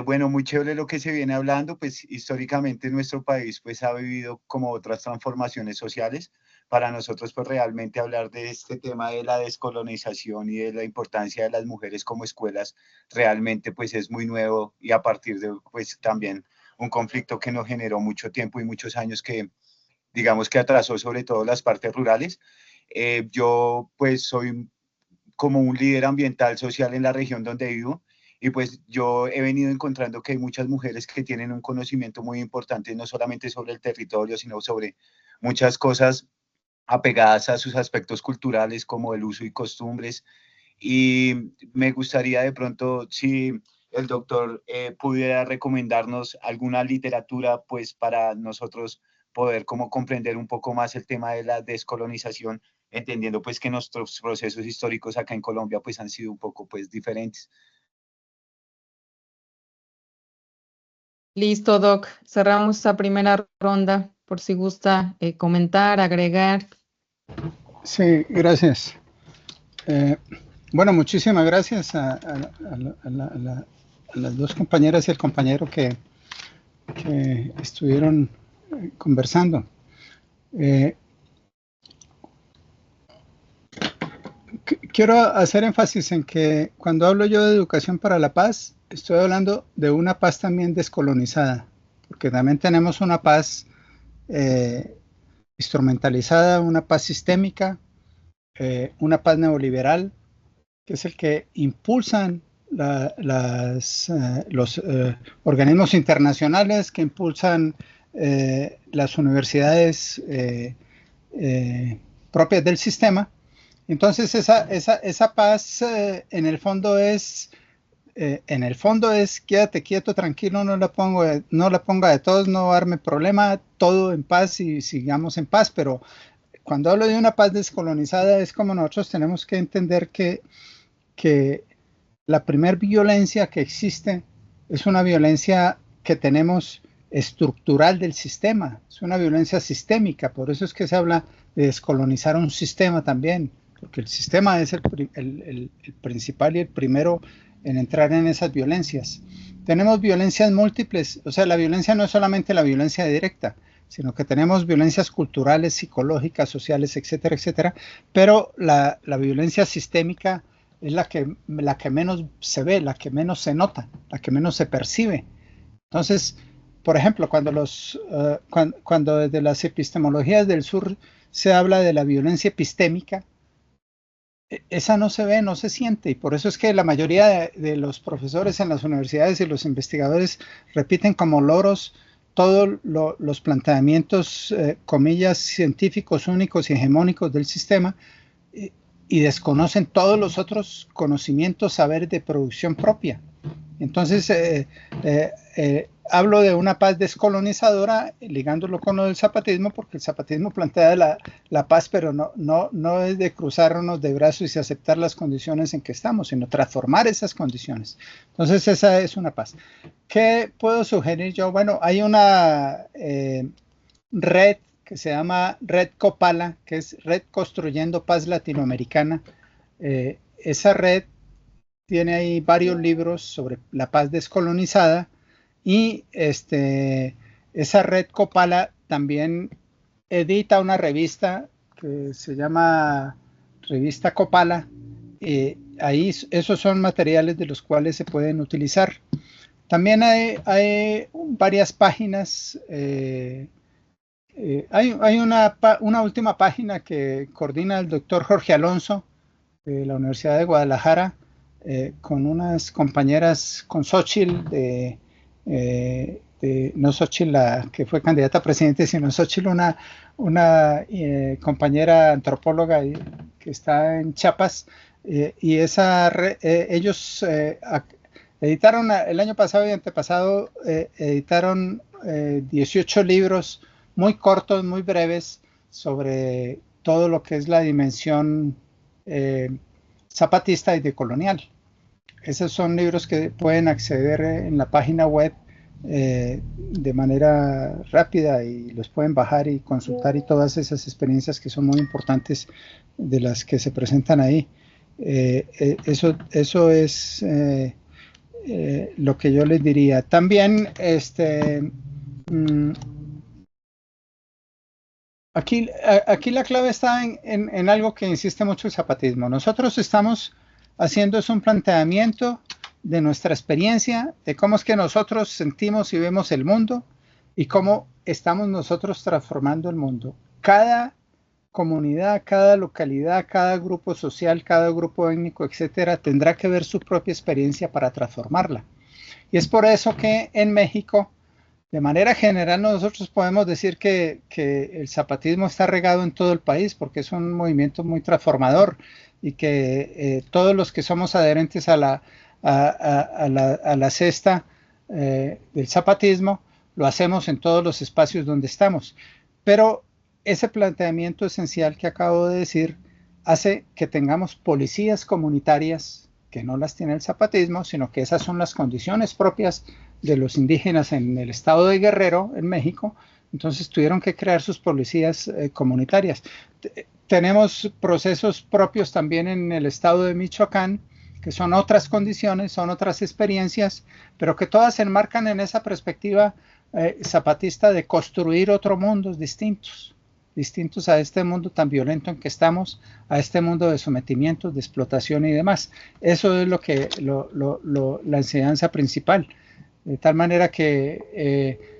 Bueno, muy chévere lo que se viene hablando, pues históricamente nuestro país pues ha vivido como otras transformaciones sociales. Para nosotros pues realmente hablar de este tema de la descolonización y de la importancia de las mujeres como escuelas realmente pues es muy nuevo, y a partir de pues también un conflicto que nos generó mucho tiempo y muchos años, que digamos que atrasó sobre todo las partes rurales. Yo pues soy como un líder ambiental social en la región donde vivo, y pues yo he venido encontrando que hay muchas mujeres que tienen un conocimiento muy importante, no solamente sobre el territorio, sino sobre muchas cosas apegadas a sus aspectos culturales, como el uso y costumbres. Y me gustaría de pronto, si el doctor pudiera recomendarnos alguna literatura, pues para nosotros poder como comprender un poco más el tema de la descolonización, entendiendo pues que nuestros procesos históricos acá en Colombia pues han sido un poco pues diferentes. Listo, Doc. Cerramos esta primera ronda por si gusta comentar, agregar. Sí, gracias. Bueno, muchísimas gracias a las dos compañeras y el compañero que estuvieron conversando. Quiero hacer énfasis en que cuando hablo yo de educación para la paz, estoy hablando de una paz también descolonizada, porque también tenemos una paz instrumentalizada, una paz sistémica, una paz neoliberal, que es el que impulsan los organismos internacionales, que impulsan las universidades propias del sistema. Entonces esa paz en el fondo es quédate quieto, tranquilo, no la ponga de todos, no arme problema, todo en paz y sigamos en paz. Pero cuando hablo de una paz descolonizada es como nosotros tenemos que entender que la primer violencia que existe es una violencia que tenemos estructural del sistema, es una violencia sistémica. Por eso es que se habla de descolonizar un sistema también, porque el sistema es el principal y el primero en entrar en esas violencias. Tenemos violencias múltiples, o sea, la violencia no es solamente la violencia directa, sino que tenemos violencias culturales, psicológicas, sociales, etcétera, etcétera, pero la violencia sistémica es la que menos se ve, la que menos se nota, la que menos se percibe. Entonces, por ejemplo, cuando desde las epistemologías del sur se habla de la violencia epistémica, esa no se ve, no se siente, y por eso es que la mayoría de los profesores en las universidades y los investigadores repiten como loros todos los planteamientos, comillas, científicos únicos y hegemónicos del sistema, y desconocen todos los otros conocimientos, saberes de producción propia. Entonces, hablo de una paz descolonizadora, ligándolo con lo del zapatismo, porque el zapatismo plantea la paz, pero no es de cruzarnos de brazos y aceptar las condiciones en que estamos, sino transformar esas condiciones. Entonces, esa es una paz. ¿Qué puedo sugerir yo? Bueno, hay una red que se llama Red Copala, que es Red Construyendo Paz Latinoamericana. Esa red tiene ahí varios libros sobre la paz descolonizada, y esa Red Copala también edita una revista que se llama Revista Copala. Ahí esos son materiales de los cuales se pueden utilizar. También hay varias páginas. Hay una última página que coordina el doctor Jorge Alonso de la Universidad de Guadalajara, con unas compañeras, con Xochitl no Xochitl la que fue candidata a presidente, sino Xochitl, una compañera antropóloga que está en Chiapas, y ellos editaron el año pasado y antepasado, editaron 18 libros muy cortos, muy breves, sobre todo lo que es la dimensión zapatista y decolonial. Esos son libros que pueden acceder en la página web de manera rápida, y los pueden bajar y consultar, y todas esas experiencias que son muy importantes de las que se presentan ahí. Eso es lo que yo les diría. También aquí la clave está en algo que insiste mucho el zapatismo. Nosotros estamos haciendo un planteamiento de nuestra experiencia, de cómo es que nosotros sentimos y vemos el mundo, y cómo estamos nosotros transformando el mundo. Cada comunidad, cada localidad, cada grupo social, cada grupo étnico, etcétera, tendrá que ver su propia experiencia para transformarla. Y es por eso que en México, de manera general, nosotros podemos decir que el zapatismo está regado en todo el país, porque es un movimiento muy transformador, y que todos los que somos adherentes a la cesta del zapatismo lo hacemos en todos los espacios donde estamos. Pero ese planteamiento esencial que acabo de decir hace que tengamos policías comunitarias, que no las tiene el zapatismo, sino que esas son las condiciones propias de los indígenas en el estado de Guerrero, en México, Entonces tuvieron que crear sus policías comunitarias. Tenemos procesos propios también en el estado de Michoacán, que son otras condiciones, son otras experiencias, pero que todas se enmarcan en esa perspectiva zapatista de construir otros mundos distintos a este mundo tan violento en que estamos, a este mundo de sometimientos, de explotación y demás. Eso es lo que la enseñanza principal, de tal manera que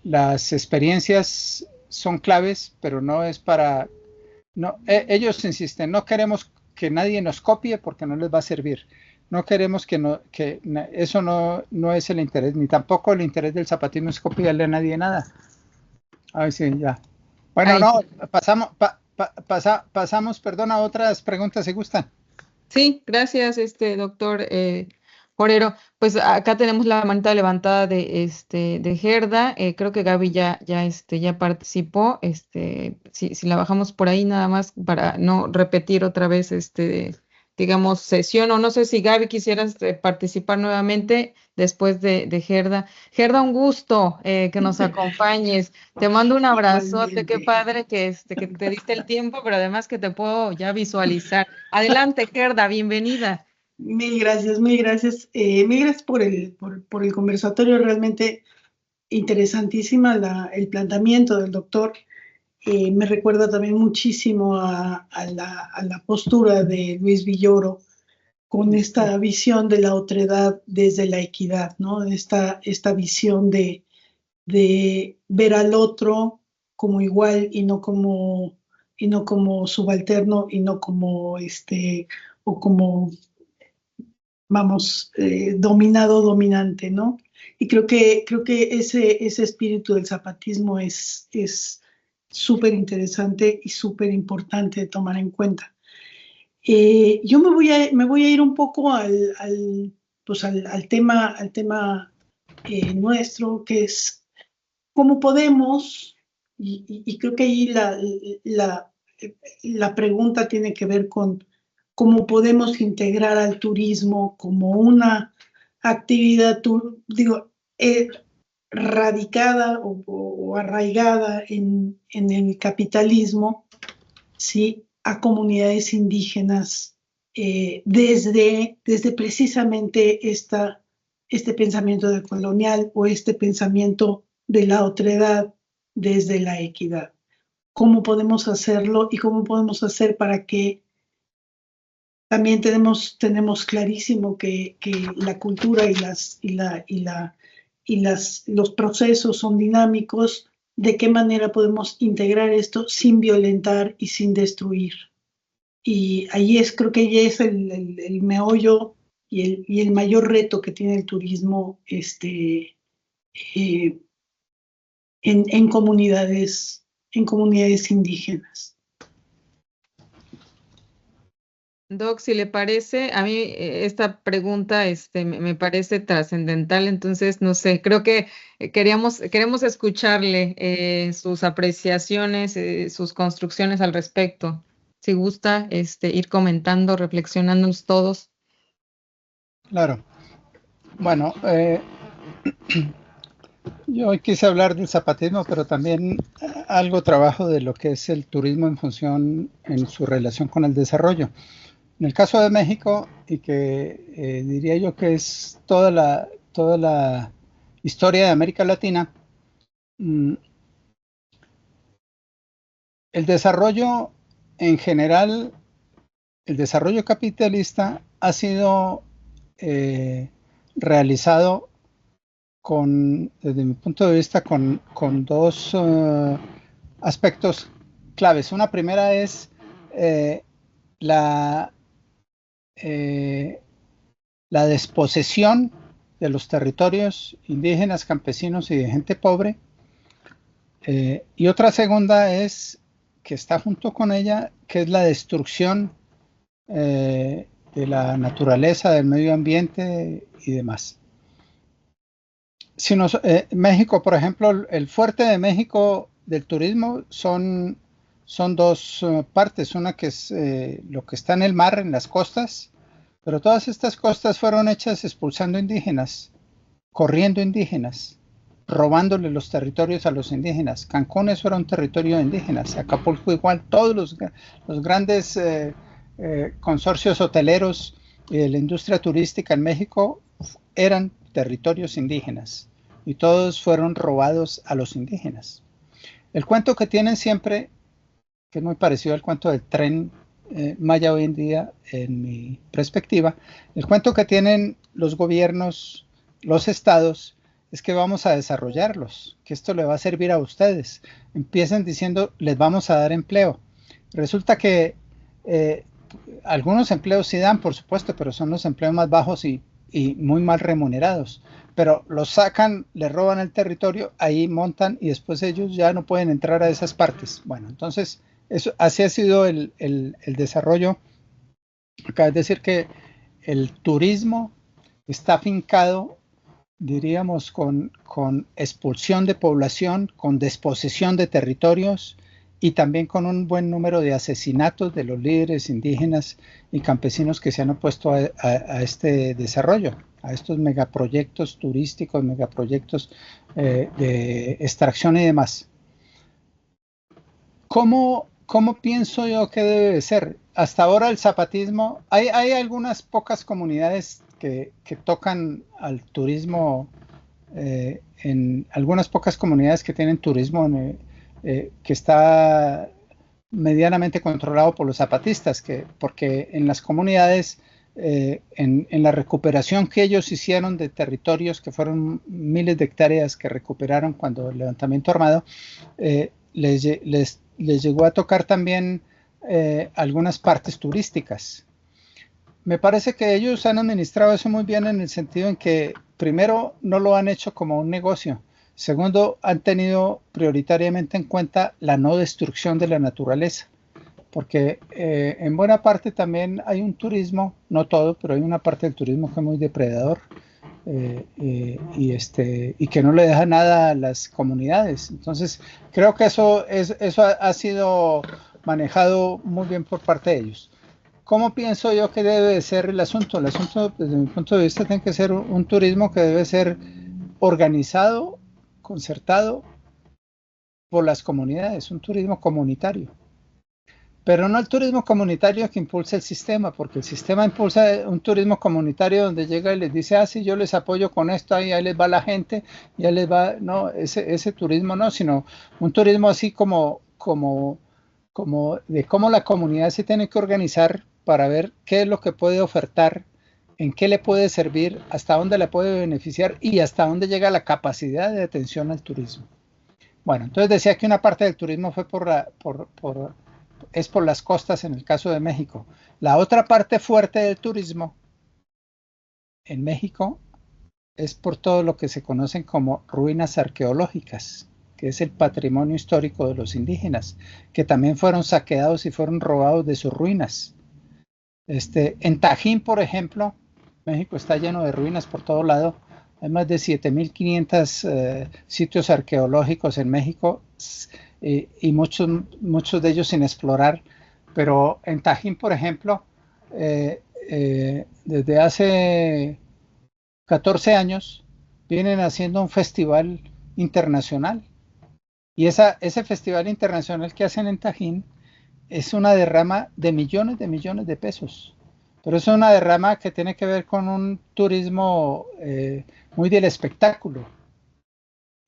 las experiencias son claves, pero no es para... No, ellos insisten, no queremos que nadie nos copie porque no les va a servir. No queremos eso no es el interés, ni tampoco el interés del zapatismo es copiarle a nadie nada. Ay, sí, ya. Bueno, Ay, no, sí. pasamos, perdón, a otras preguntas, si gustan. Sí, gracias, doctor Forero. Pues acá tenemos la manita levantada de Gerda. Creo que Gaby ya participó. Si la bajamos por ahí nada más para no repetir otra vez, digamos, sesión. O no sé si Gaby quisieras participar nuevamente después de Gerda. Gerda, un gusto que nos acompañes. Te mando un abrazote. Qué Igualmente. padre que te diste el tiempo, pero además que te puedo ya visualizar. Adelante, Gerda, bienvenida. Mil gracias, mil gracias. Mil gracias por el conversatorio, realmente interesantísima el planteamiento del doctor. Me recuerda también muchísimo a la postura de Luis Villoro con esta visión de la otredad desde la equidad, ¿no? Esta visión de ver al otro como igual y no como subalterno y no como o como dominado, dominante, ¿no? Y creo que ese espíritu del zapatismo es súper interesante y súper importante de tomar en cuenta. Yo me voy a ir un poco al tema nuestro, que es cómo podemos, y creo que ahí la pregunta tiene que ver con cómo podemos integrar al turismo como una actividad, radicada o arraigada en el capitalismo, ¿sí? A comunidades indígenas desde precisamente este pensamiento decolonial o este pensamiento de la otredad desde la equidad. ¿Cómo podemos hacerlo y cómo podemos hacer para que también tenemos clarísimo que la cultura y los procesos son dinámicos? ¿De qué manera podemos integrar esto sin violentar y sin destruir? Y ahí creo que ahí es el meollo y el mayor reto que tiene el turismo en comunidades indígenas. Doc, si le parece, a mí esta pregunta me parece trascendental, entonces no sé, creo que queremos escucharle sus apreciaciones, sus construcciones al respecto. Si gusta ir comentando, reflexionándonos todos. Claro. Bueno, yo hoy quise hablar del zapatismo, pero también algo trabajo de lo que es el turismo en su relación con el desarrollo. En el caso de México, y que diría yo que es toda la historia de América Latina, el desarrollo en general, el desarrollo capitalista ha sido realizado desde mi punto de vista, con dos aspectos claves. Una primera es la desposesión de los territorios indígenas, campesinos y de gente pobre. Y otra segunda es, que está junto con ella, que es la destrucción de la naturaleza, del medio ambiente y demás. México, por ejemplo, el fuerte de México del turismo son dos partes. Una que es lo que está en el mar, en las costas, pero todas estas costas fueron hechas expulsando indígenas, corriendo indígenas. robándole los territorios a los indígenas. Cancún, eso era un territorio de indígenas, Acapulco igual, todos los grandes consorcios hoteleros y de la industria turística en México eran territorios indígenas y todos fueron robados a los indígenas. El cuento que tienen siempre, que es muy parecido al cuento del tren Maya hoy en día, en mi perspectiva, el cuento que tienen los gobiernos, los estados, es que vamos a desarrollarlos, que esto le va a servir a ustedes. Empiezan diciendo, les vamos a dar empleo. Resulta que algunos empleos sí dan, por supuesto, pero son los empleos más bajos y muy mal remunerados. Pero los sacan, les roban el territorio, ahí montan y después ellos ya no pueden entrar a esas partes. Bueno, entonces, así ha sido el desarrollo. Acaba de decir que el turismo está afincado, diríamos, con expulsión de población, con desposesión de territorios y también con un buen número de asesinatos de los líderes indígenas y campesinos que se han opuesto a este desarrollo, a estos megaproyectos turísticos, megaproyectos de extracción y demás. ¿Cómo pienso yo que debe ser? Hasta ahora el zapatismo, hay algunas pocas comunidades que tocan al turismo, en algunas pocas comunidades que tienen turismo que está medianamente controlado por los zapatistas, porque en las comunidades, en la recuperación que ellos hicieron de territorios, que fueron miles de hectáreas que recuperaron cuando el levantamiento armado, les llegó a tocar también algunas partes turísticas. Me parece que ellos han administrado eso muy bien en el sentido en que, primero, no lo han hecho como un negocio. Segundo, han tenido prioritariamente en cuenta la no destrucción de la naturaleza, porque en buena parte también hay un turismo, no todo, pero hay una parte del turismo que es muy depredador y que no le deja nada a las comunidades. Entonces, creo que eso ha sido manejado muy bien por parte de ellos. ¿Cómo pienso yo que debe ser el asunto? El asunto, desde mi punto de vista, tiene que ser un turismo que debe ser organizado, concertado por las comunidades, un turismo comunitario. Pero no el turismo comunitario que impulsa el sistema, porque el sistema impulsa un turismo comunitario donde llega y les dice, sí, yo les apoyo con esto, ahí les va la gente, ya les va, no, ese turismo no, sino un turismo así como de cómo la comunidad se tiene que organizar para ver qué es lo que puede ofertar, en qué le puede servir, hasta dónde le puede beneficiar y hasta dónde llega la capacidad de atención al turismo. Bueno, entonces decía que una parte del turismo fue por las costas en el caso de México. La otra parte fuerte del turismo en México es por todo lo que se conocen como ruinas arqueológicas, que es el patrimonio histórico de los indígenas, que también fueron saqueados y fueron robados de sus ruinas. En Tajín, por ejemplo, México está lleno de ruinas por todo lado. Hay más de 7.500 sitios arqueológicos en México y muchos de ellos sin explorar. Pero en Tajín, por ejemplo, desde hace 14 años vienen haciendo un festival internacional. Y ese festival internacional que hacen en Tajín es una derrama de millones de pesos. Pero es una derrama que tiene que ver con un turismo muy del espectáculo.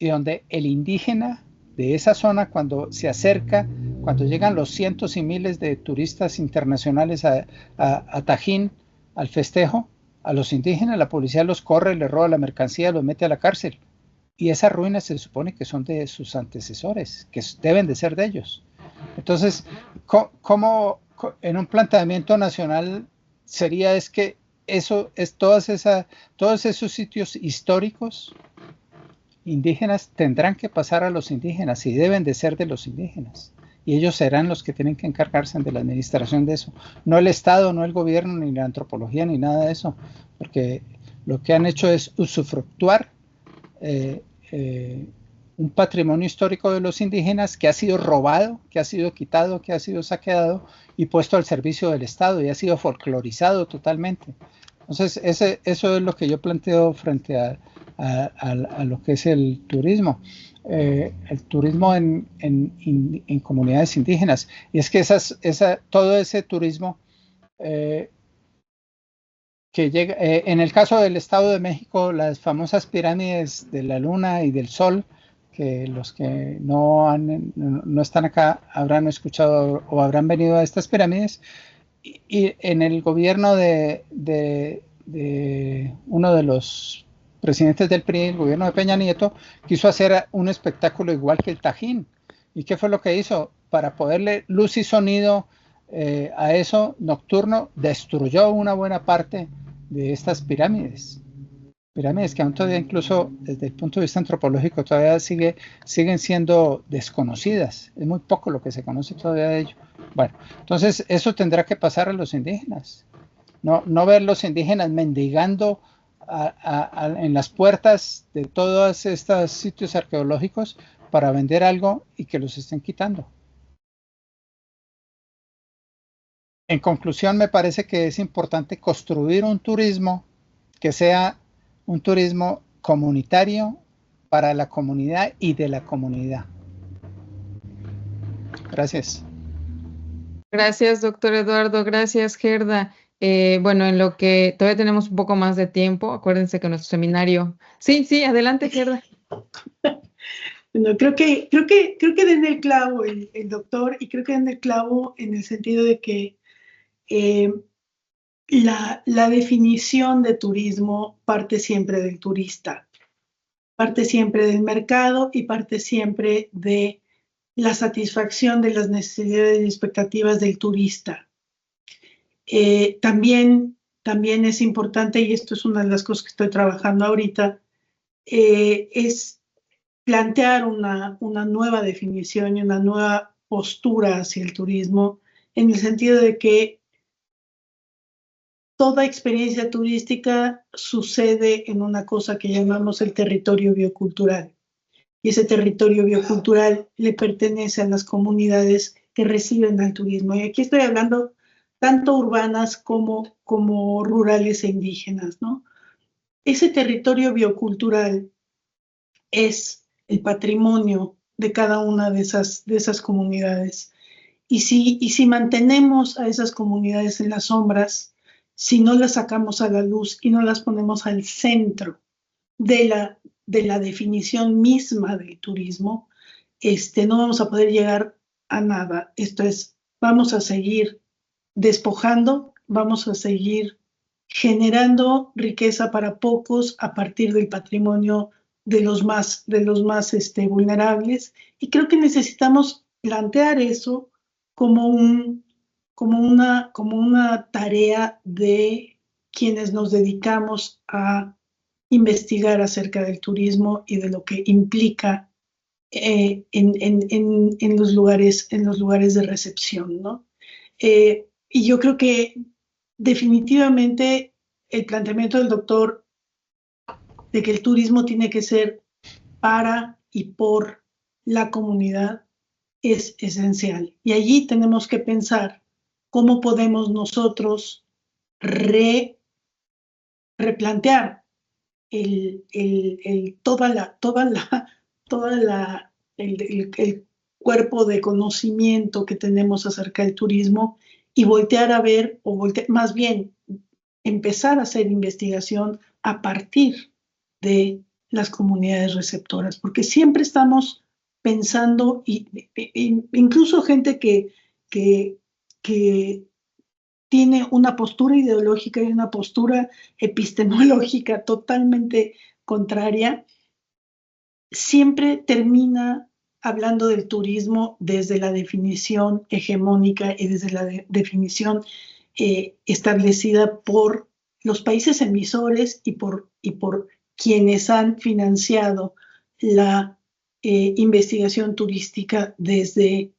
Y donde el indígena de esa zona, cuando se acerca, cuando llegan los cientos y miles de turistas internacionales a Tajín, al festejo, a los indígenas, la policía los corre, les roba la mercancía, los mete a la cárcel. Y esas ruinas se supone que son de sus antecesores, que deben de ser de ellos. Entonces, ¿cómo en un planteamiento nacional sería es que eso es todos esos sitios históricos indígenas tendrán que pasar a los indígenas y deben de ser de los indígenas? Y ellos serán los que tienen que encargarse de la administración de eso. No el Estado, no el gobierno, ni la antropología, ni nada de eso. Porque lo que han hecho es usufructuar un patrimonio histórico de los indígenas que ha sido robado, que ha sido quitado, que ha sido saqueado y puesto al servicio del Estado y ha sido folclorizado totalmente. Entonces, eso es lo que yo planteo frente a lo que es el turismo en comunidades indígenas. Y es que todo ese turismo que llega, en el caso del Estado de México, las famosas pirámides de la Luna y del Sol, que los que no están acá habrán escuchado o habrán venido a estas pirámides, y en el gobierno de uno de los presidentes del PRI, el gobierno de Peña Nieto, quiso hacer un espectáculo igual que el Tajín. ¿Y qué fue lo que hizo? Para poderle luz y sonido a eso nocturno, destruyó una buena parte de estas pirámides que aún todavía, incluso desde el punto de vista antropológico, todavía siguen siendo desconocidas. Es muy poco lo que se conoce todavía de ello. Bueno, entonces eso tendrá que pasar a los indígenas. No ver los indígenas mendigando en las puertas de todos estos sitios arqueológicos para vender algo y que los estén quitando. En conclusión, me parece que es importante construir un turismo que sea un turismo comunitario para la comunidad y de la comunidad. Gracias. Gracias, doctor Eduardo. Gracias, Gerda. Bueno, en lo que todavía tenemos un poco más de tiempo, acuérdense que nuestro seminario... Sí, adelante, Gerda. Bueno, creo que da en el clavo el doctor, y creo que da en el clavo en el sentido de que la definición de turismo parte siempre del turista, parte siempre del mercado y parte siempre de la satisfacción de las necesidades y expectativas del turista. También es importante, y esto es una de las cosas que estoy trabajando ahorita, es plantear una nueva definición y una nueva postura hacia el turismo, en el sentido de que toda experiencia turística sucede en una cosa que llamamos el territorio biocultural. Y ese territorio biocultural le pertenece a las comunidades que reciben al turismo. Y aquí estoy hablando tanto urbanas como rurales e indígenas, ¿no? Ese territorio biocultural es el patrimonio de cada una de esas comunidades. Y si mantenemos a esas comunidades en las sombras, si no las sacamos a la luz y no las ponemos al centro de la definición misma del turismo, no vamos a poder llegar a nada. Esto es, vamos a seguir despojando, vamos a seguir generando riqueza para pocos a partir del patrimonio de los más vulnerables. Y creo que necesitamos plantear eso como una tarea de quienes nos dedicamos a investigar acerca del turismo y de lo que implica en los lugares de recepción, ¿no? Y yo creo que definitivamente el planteamiento del doctor de que el turismo tiene que ser para y por la comunidad es esencial. Y allí tenemos que pensar cómo podemos nosotros replantear el cuerpo de conocimiento que tenemos acerca del turismo y voltear a ver, más bien empezar a hacer investigación a partir de las comunidades receptoras, porque siempre estamos pensando, incluso gente que tiene una postura ideológica y una postura epistemológica totalmente contraria, siempre termina hablando del turismo desde la definición hegemónica y desde la definición establecida por los países emisores y por quienes han financiado la investigación turística desde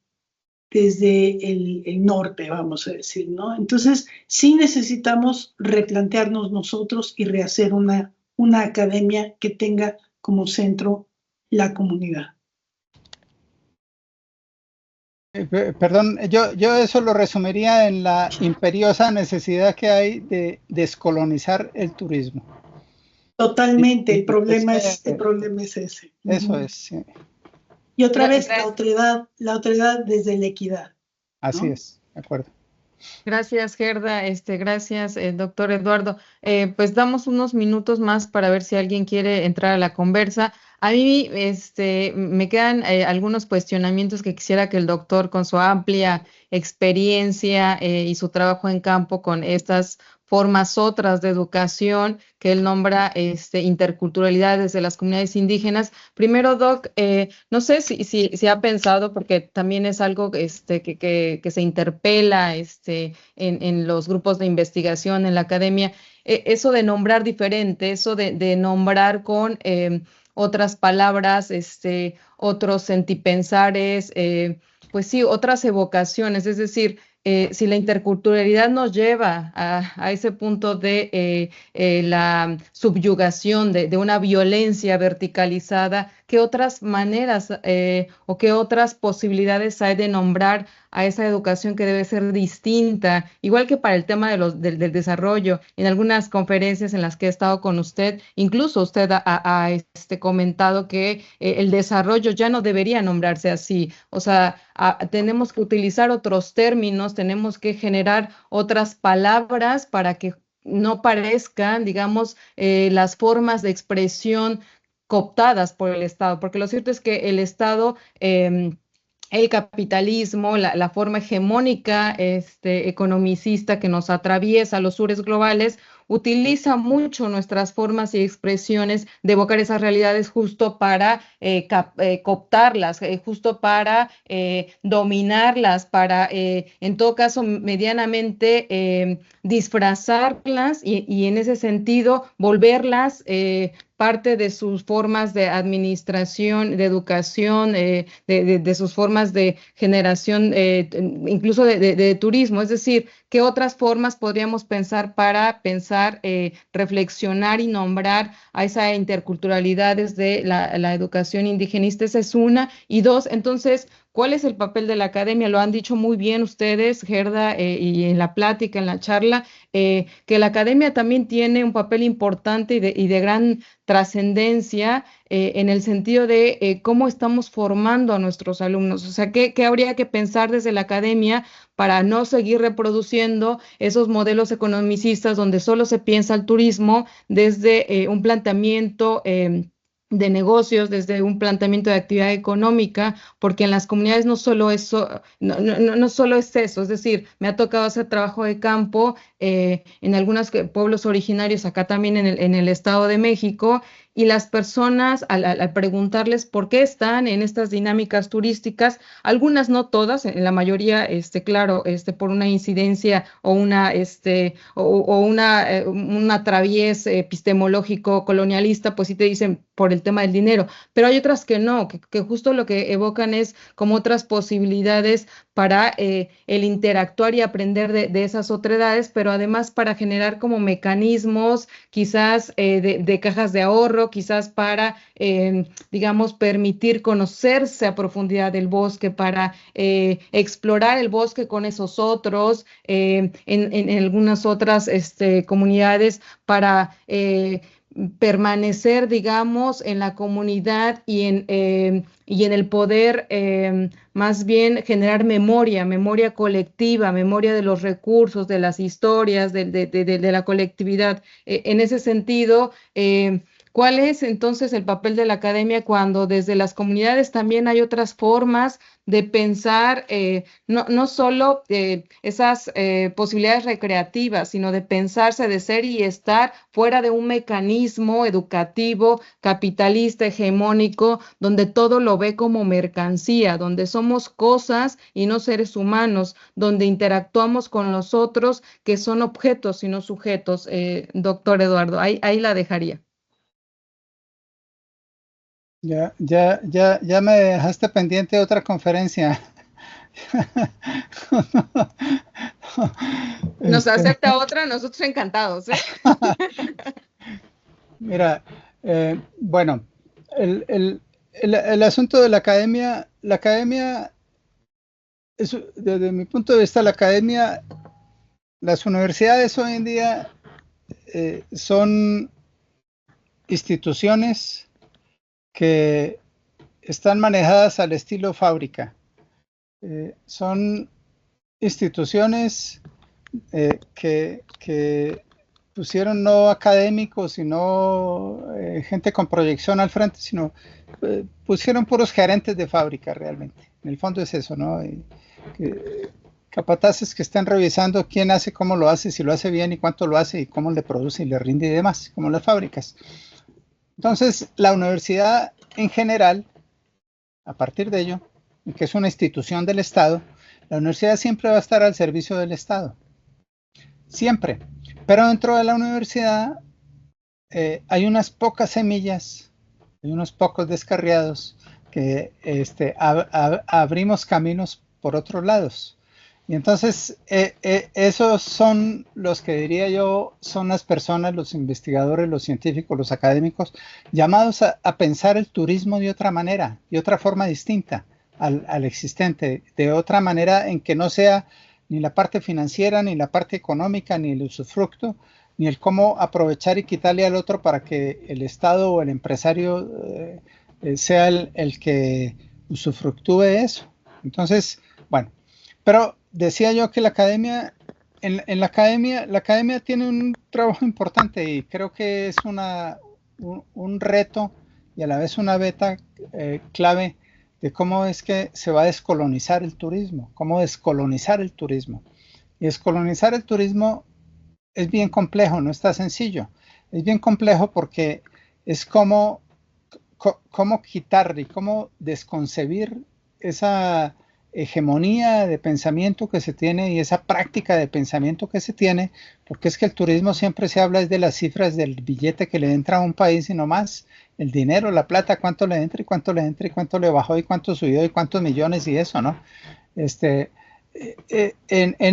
el norte, vamos a decir, ¿no? Entonces, sí necesitamos replantearnos nosotros y rehacer una academia que tenga como centro la comunidad. Perdón, yo eso lo resumiría en la imperiosa necesidad que hay de descolonizar el turismo. Totalmente, el problema pues, es ese. Eso es, sí. Y otra vez, Gracias. la otredad desde la equidad. Así ¿no? es, de acuerdo. Gracias, Gerda. Gracias, doctor Eduardo. Pues damos unos minutos más para ver si alguien quiere entrar a la conversa. A mí, me quedan algunos cuestionamientos que quisiera que el doctor, con su amplia experiencia y su trabajo en campo con estas formas otras de educación que él nombra, interculturalidad desde las comunidades indígenas. Primero, Doc, no sé si ha pensado, porque también es algo que se interpela en los grupos de investigación, en la academia, eso de nombrar diferente, eso de nombrar con otras palabras, otros sentipensares, pues sí, otras evocaciones, es decir, si la interculturalidad nos lleva a ese punto de la subyugación, de una violencia verticalizada, ¿qué otras maneras o qué otras posibilidades hay de nombrar a esa educación que debe ser distinta? Igual que para el tema del desarrollo, en algunas conferencias en las que he estado con usted, incluso usted ha comentado que el desarrollo ya no debería nombrarse así. O sea, tenemos que utilizar otros términos, tenemos que generar otras palabras para que no parezcan, digamos, las formas de expresión cooptadas por el Estado, porque lo cierto es que el Estado, el capitalismo, la forma hegemónica economicista que nos atraviesa los sures globales, utiliza mucho nuestras formas y expresiones de evocar esas realidades justo para cooptarlas, justo para dominarlas, para, en todo caso, medianamente disfrazarlas y en ese sentido volverlas parte de sus formas de administración, de educación, de sus formas de generación, incluso de turismo. Es decir, ¿qué otras formas podríamos pensar para pensar, reflexionar y nombrar a esa interculturalidad desde la educación indigenista? Esa es una. Y dos, entonces, ¿cuál es el papel de la academia? Lo han dicho muy bien ustedes, Gerda, y en la plática, en la charla, que la academia también tiene un papel importante y de gran trascendencia en el sentido de cómo estamos formando a nuestros alumnos. O sea, ¿qué habría que pensar desde la academia para no seguir reproduciendo esos modelos economicistas donde solo se piensa el turismo desde un planteamiento de negocios, desde un planteamiento de actividad económica, porque en las comunidades no solo eso, no solo es eso, es decir, me ha tocado hacer trabajo de campo en algunos pueblos originarios, acá también en el Estado de México, y las personas, al preguntarles por qué están en estas dinámicas turísticas, algunas, no todas, en la mayoría, claro, por una incidencia o una traviés epistemológico colonialista, pues sí te dicen por el tema del dinero, pero hay otras que no, que justo lo que evocan es como otras posibilidades para el interactuar y aprender de esas otredades, pero además para generar como mecanismos, quizás de cajas de ahorro, quizás para, digamos, permitir conocerse a profundidad del bosque, para explorar el bosque con esos otros, en algunas otras comunidades, para permanecer, digamos, en la comunidad y en el poder, más bien generar memoria colectiva, memoria de los recursos, de las historias, de la colectividad. En ese sentido, ¿cuál es entonces el papel de la academia cuando desde las comunidades también hay otras formas de pensar, no solo esas posibilidades recreativas, sino de pensarse, de ser y estar fuera de un mecanismo educativo, capitalista, hegemónico, donde todo lo ve como mercancía, donde somos cosas y no seres humanos, donde interactuamos con los otros que son objetos y no sujetos? Doctor Eduardo, ahí la dejaría. Ya me dejaste pendiente de otra conferencia. Nos acepta otra, nosotros encantados, ¿eh? Mira, bueno, el asunto de la academia, desde mi punto de vista, la academia, las universidades hoy en día son instituciones que están manejadas al estilo fábrica. Son instituciones que pusieron no académicos, sino gente con proyección al frente, sino pusieron puros gerentes de fábrica realmente. En el fondo es eso, ¿no? Capataces que están revisando quién hace, cómo lo hace, si lo hace bien y cuánto lo hace y cómo le produce y le rinde y demás, como las fábricas. Entonces, la universidad en general, a partir de ello, que es una institución del Estado, la universidad siempre va a estar al servicio del Estado. Siempre. Pero dentro de la universidad hay unas pocas semillas, hay unos pocos descarriados que abrimos caminos por otros lados. Y entonces esos son los que diría yo, son las personas, los investigadores, los científicos, los académicos, llamados a pensar el turismo de otra manera, de otra forma distinta al existente, de otra manera en que no sea ni la parte financiera, ni la parte económica, ni el usufructo, ni el cómo aprovechar y quitarle al otro para que el Estado o el empresario sea el que usufructúe eso. Entonces, bueno, pero decía yo que la academia, la academia tiene un trabajo importante y creo que es un reto y a la vez una beta clave de cómo es que se va a descolonizar el turismo, cómo descolonizar el turismo. Y descolonizar el turismo es bien complejo, no está sencillo. Es bien complejo porque es cómo quitar y cómo desconcebir esa hegemonía de pensamiento que se tiene y esa práctica de pensamiento que se tiene, porque es que el turismo siempre se habla de las cifras del billete que le entra a un país y no más, el dinero, la plata, cuánto le entra y cuánto le entra y cuánto le bajó y cuánto subió y cuántos millones y eso, ¿no? En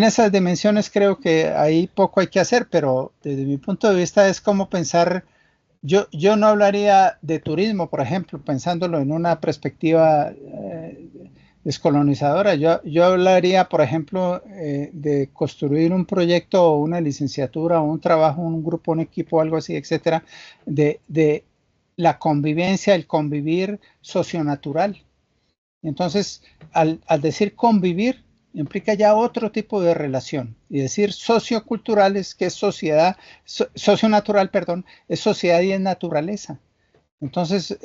esas dimensiones creo que ahí poco hay que hacer, pero desde mi punto de vista es como pensar, yo no hablaría de turismo, por ejemplo, pensándolo en una perspectiva descolonizadora. Yo hablaría, por ejemplo, de construir un proyecto o una licenciatura o un trabajo, un grupo, un equipo, algo así, etcétera, de la convivencia, el convivir socionatural. Entonces, al decir convivir, implica ya otro tipo de relación. Y decir socioculturales, que es sociedad, socionatural, perdón, es sociedad y es naturaleza. Entonces,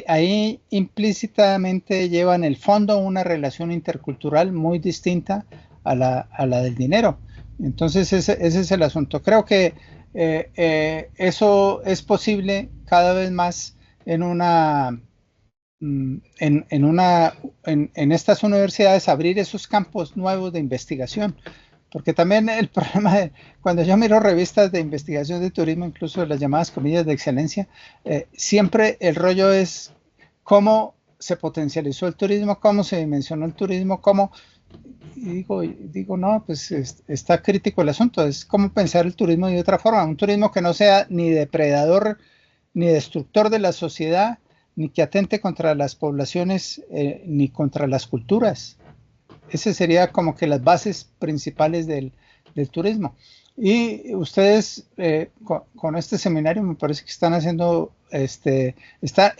ahí implícitamente lleva en el fondo una relación intercultural muy distinta a la del dinero. Entonces, ese es el asunto. Creo que eso es posible cada vez más en estas universidades, abrir esos campos nuevos de investigación. Porque también el problema de cuando yo miro revistas de investigación de turismo, incluso las llamadas comillas de excelencia, siempre el rollo es cómo se potencializó el turismo, cómo se dimensionó el turismo, cómo, y digo, no, pues está crítico el asunto, es cómo pensar el turismo de otra forma, un turismo que no sea ni depredador ni destructor de la sociedad, ni que atente contra las poblaciones, ni contra las culturas. Ese sería como que las bases principales del turismo. Y ustedes con este seminario me parece que están haciendo, están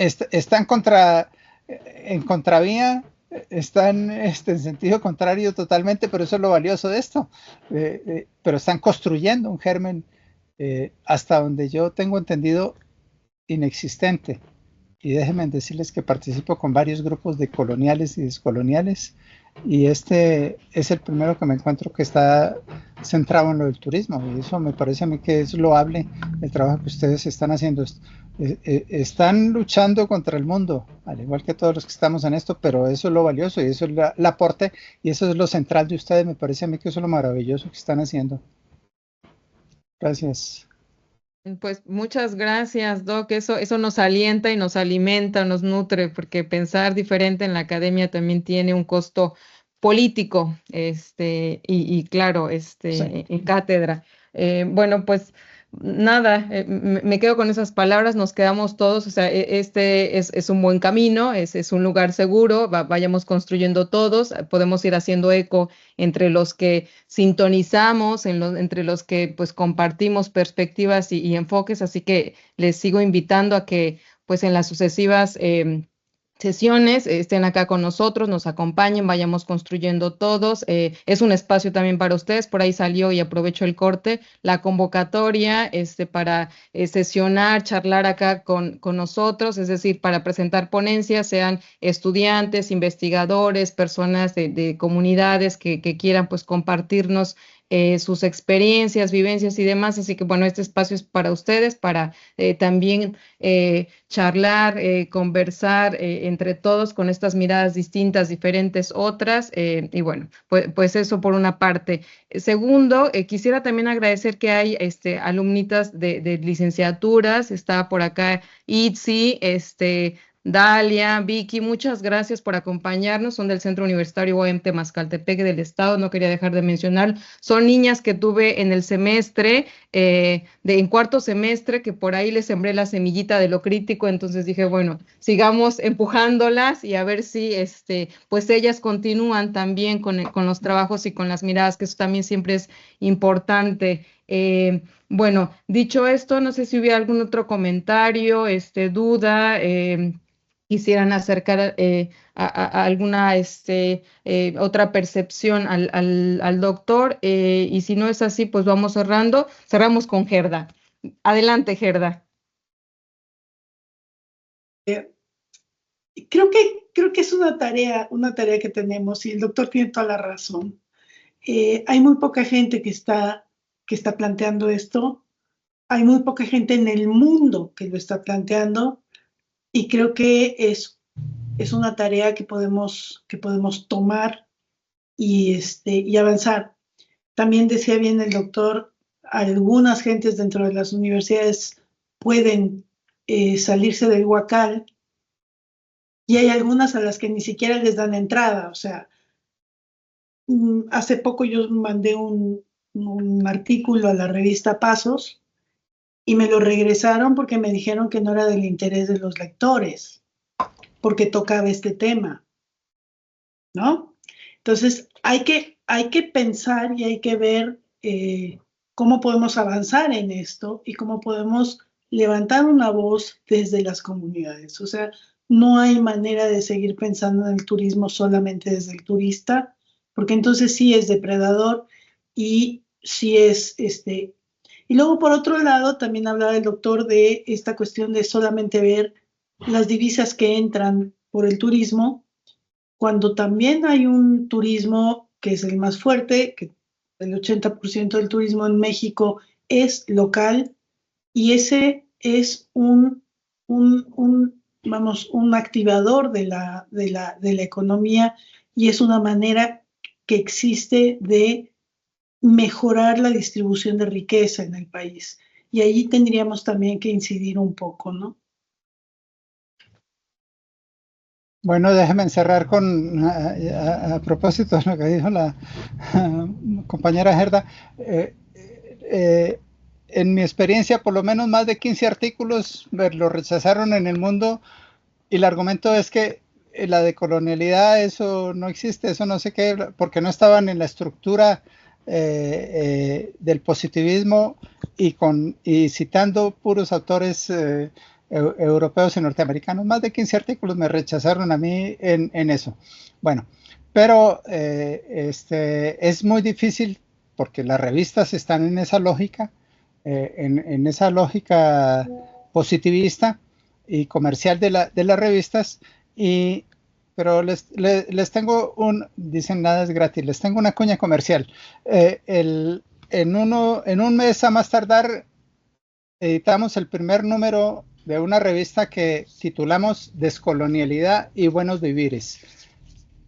en contravía, están en sentido contrario totalmente, pero eso es lo valioso de esto. Pero están construyendo un germen, hasta donde yo tengo entendido, inexistente. Y déjenme decirles que participo con varios grupos de coloniales y descoloniales, y este es el primero que me encuentro que está centrado en lo del turismo, y eso me parece a mí que es loable el trabajo que ustedes están haciendo. Están luchando contra el mundo, al igual que todos los que estamos en esto, pero eso es lo valioso y eso es el aporte y eso es lo central de ustedes. Me parece a mí que eso es lo maravilloso que están haciendo. Gracias. Pues muchas gracias, Doc. Eso nos alienta y nos alimenta, nos nutre, porque pensar diferente en la academia también tiene un costo político, y claro, Sí. en cátedra. Bueno, pues nada, me quedo con esas palabras, nos quedamos todos, o sea, este es un buen camino, es un lugar seguro, vayamos construyendo todos, podemos ir haciendo eco entre los que sintonizamos, entre los que pues compartimos perspectivas y enfoques, así que les sigo invitando a que pues en las sucesivas sesiones, estén acá con nosotros, nos acompañen, vayamos construyendo todos. Es un espacio también para ustedes, por ahí salió y aprovecho el corte, la convocatoria para sesionar, charlar acá con nosotros, es decir, para presentar ponencias, sean estudiantes, investigadores, personas de comunidades que quieran pues compartirnos sus experiencias, vivencias y demás. Así que bueno, este espacio es para ustedes, para también charlar, conversar entre todos con estas miradas distintas, diferentes, otras. Y bueno, pues eso por una parte. Segundo, quisiera también agradecer que hay alumnitas de licenciaturas, está por acá Itzi, Dalia, Vicky, muchas gracias por acompañarnos. Son del Centro Universitario UAM Temascaltepec del Estado, no quería dejar de mencionar. Son niñas que tuve en el semestre, en cuarto semestre, que por ahí les sembré la semillita de lo crítico, entonces dije, bueno, sigamos empujándolas y a ver si pues ellas continúan también con los trabajos y con las miradas, que eso también siempre es importante. Bueno, dicho esto, no sé si hubiera algún otro comentario, duda, quisieran acercar a alguna otra percepción al doctor, y si no es así, pues vamos cerrando. Cerramos con Gerda. Adelante, Gerda. Creo que es una tarea que tenemos, y el doctor tiene toda la razón. Hay muy poca gente que está planteando esto. Hay muy poca gente en el mundo que lo está planteando, y creo que es una tarea que podemos tomar y avanzar. También decía bien el doctor, algunas gentes dentro de las universidades pueden salirse del huacal, y hay algunas a las que ni siquiera les dan entrada. O sea, hace poco yo mandé un artículo a la revista Pasos y me lo regresaron porque me dijeron que no era del interés de los lectores, porque tocaba este tema, ¿no? Entonces, hay que pensar y hay que ver cómo podemos avanzar en esto y cómo podemos levantar una voz desde las comunidades. O sea, no hay manera de seguir pensando en el turismo solamente desde el turista, porque entonces sí es depredador y sí es Y luego, por otro lado, también hablaba el doctor de esta cuestión de solamente ver las divisas que entran por el turismo, cuando también hay un turismo que es el más fuerte, que el 80% del turismo en México es local, y ese es un activador de la economía, y es una manera que existe de mejorar la distribución de riqueza en el país. Y ahí tendríamos también que incidir un poco, ¿no? Bueno, déjeme cerrar con, a propósito de lo que dijo la compañera Gerda. En mi experiencia, por lo menos más de 15 artículos lo rechazaron en el mundo, y el argumento es que la decolonialidad, eso no existe, eso no sé qué, porque no estaban en la estructura del positivismo, y citando puros autores europeos y norteamericanos. Más de 15 artículos me rechazaron a mí en eso. Bueno, pero es muy difícil porque las revistas están en esa lógica, en esa lógica positivista y comercial de las revistas, pero les tengo dicen nada es gratis, les tengo una cuña comercial. En un mes a más tardar editamos el primer número de una revista que titulamos Descolonialidad y Buenos Vivires.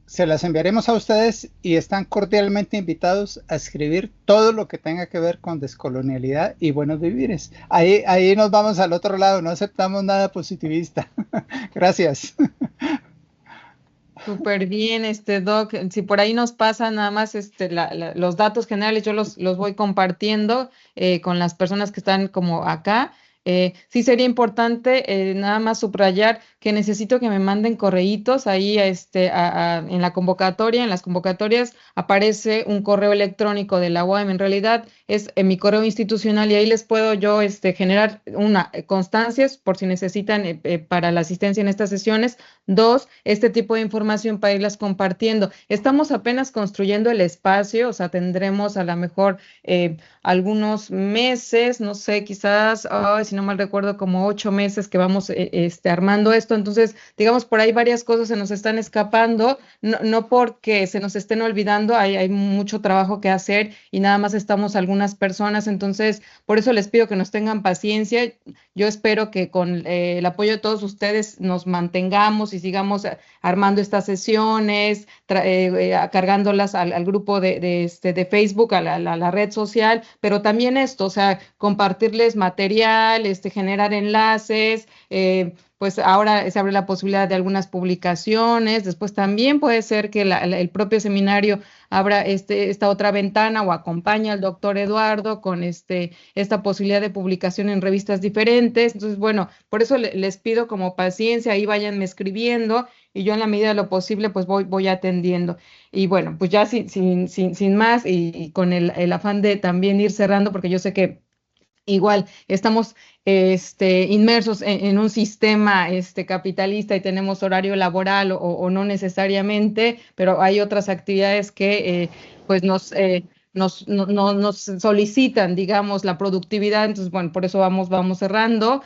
Se las enviaremos a ustedes y están cordialmente invitados a escribir todo lo que tenga que ver con descolonialidad y buenos vivires. Ahí nos vamos al otro lado, no aceptamos nada positivista. Gracias. Súper bien, Doc. Si por ahí nos pasan nada más los datos generales, yo los voy compartiendo con las personas que están como acá. Sí sería importante nada más subrayar que necesito que me manden correitos ahí en la convocatoria. En las convocatorias aparece un correo electrónico de la UAM. En realidad es mi correo institucional y ahí les puedo yo generar constancias por si necesitan para la asistencia en estas sesiones. Dos, este tipo de información para irlas compartiendo. Estamos apenas construyendo el espacio, o sea, tendremos a lo mejor algunos meses, no sé, quizás, ay, si no mal recuerdo, como 8 meses que vamos armando esto. Entonces, digamos, por ahí varias cosas se nos están escapando, no porque se nos estén olvidando, hay mucho trabajo que hacer y nada más estamos algunas personas. Entonces, por eso les pido que nos tengan paciencia. Yo espero que con el apoyo de todos ustedes nos mantengamos y sigamos armando estas sesiones, cargándolas al grupo de Facebook, a la red social, pero también esto, o sea, compartirles material, generar enlaces, pues ahora se abre la posibilidad de algunas publicaciones, después también puede ser que el propio seminario abra esta otra ventana o acompañe al doctor Eduardo con esta posibilidad de publicación en revistas diferentes. Entonces, bueno, por eso les pido como paciencia, ahí váyanme escribiendo y yo en la medida de lo posible pues voy atendiendo. Y bueno, pues ya sin más y con el afán de también ir cerrando, porque yo sé que igual estamos inmersos en un sistema capitalista y tenemos horario laboral o no necesariamente, pero hay otras actividades que pues nos solicitan, digamos, la productividad. Entonces, bueno, por eso vamos cerrando.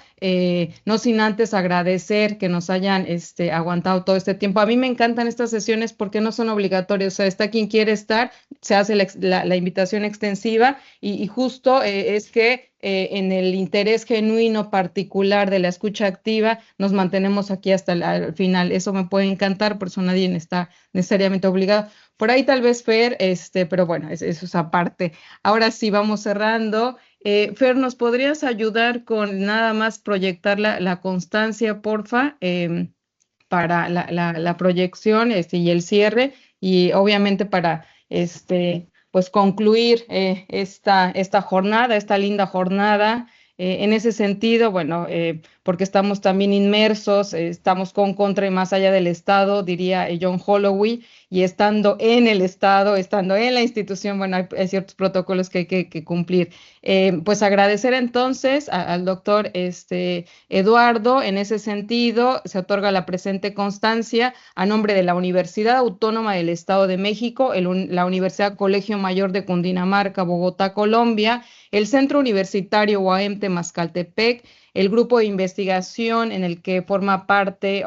No sin antes agradecer que nos hayan aguantado todo este tiempo. A mí me encantan estas sesiones porque no son obligatorias, o sea, está quien quiere estar, se hace la invitación extensiva y justo es que en el interés genuino particular de la escucha activa nos mantenemos aquí hasta el final. Eso me puede encantar, por eso nadie está necesariamente obligado. Por ahí tal vez Fer, pero bueno, eso es aparte. Ahora sí, vamos cerrando. Fer, ¿nos podrías ayudar con nada más proyectar la constancia, porfa, para la proyección y el cierre? Y obviamente para pues concluir esta jornada, esta linda jornada. En ese sentido, bueno, porque estamos también inmersos, estamos con, contra y más allá del Estado, diría John Holloway, y estando en el Estado, estando en la institución, bueno, hay ciertos protocolos que hay que cumplir. Pues agradecer entonces al doctor Eduardo. En ese sentido, se otorga la presente constancia a nombre de la Universidad Autónoma del Estado de México, la Universidad Colegio Mayor de Cundinamarca, Bogotá, Colombia, el Centro Universitario UAM Temazcaltepec, el grupo de investigación en el que forma parte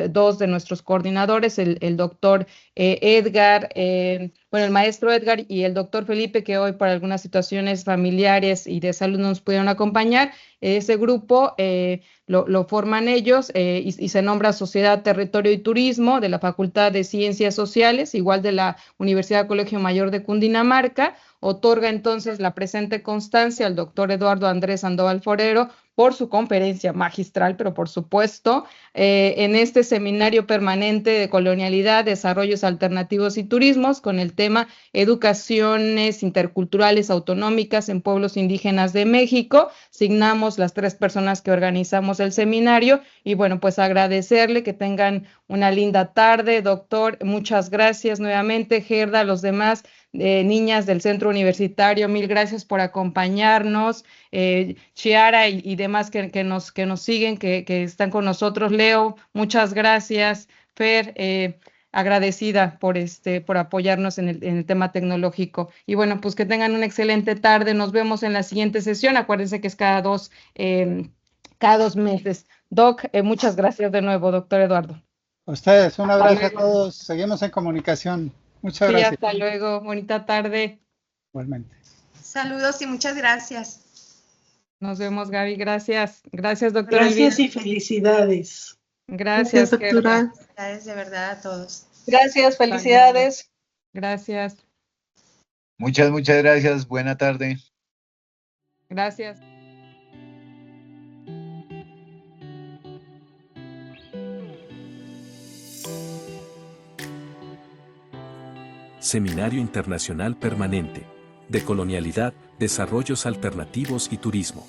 dos de nuestros coordinadores, el doctor Edgar, bueno, el maestro Edgar y el doctor Felipe, que hoy por algunas situaciones familiares y de salud no nos pudieron acompañar. Ese grupo lo forman ellos y se nombra Sociedad, Territorio y Turismo de la Facultad de Ciencias Sociales, igual de la Universidad Colegio Mayor de Cundinamarca. Otorga entonces la presente constancia al doctor Eduardo Andrés Sandoval Forero por su conferencia magistral, pero por supuesto, en este seminario permanente de colonialidad, desarrollos alternativos y turismos, con el tema Educaciones interculturales autonómicas en pueblos indígenas de México. Signamos las 3 personas que organizamos el seminario y bueno, pues agradecerle, que tengan una linda tarde, doctor. Muchas gracias nuevamente, Gerda, los demás niñas del centro universitario, mil gracias por acompañarnos. Chiara y demás que nos siguen, que están con nosotros. Leo, muchas gracias. Fer, agradecida por apoyarnos en el tema tecnológico. Y bueno, pues que tengan una excelente tarde. Nos vemos en la siguiente sesión. Acuérdense que es cada 2 meses. Doc, muchas gracias de nuevo, doctor Eduardo. A ustedes, un Hasta abrazo a luego. todos. Seguimos en comunicación. Muchas Sí, gracias. hasta luego. Bonita tarde. Igualmente. Saludos y muchas gracias. Nos vemos, Gaby. Gracias. Gracias, doctora Gracias Elvira. y felicidades. Gracias, Gerda. Felicidades de verdad a todos. Gracias, felicidades. Gracias. Muchas gracias. Buena tarde. Gracias. Seminario Internacional Permanente. Decolonialidad, Desarrollos Alternativos y Turismo.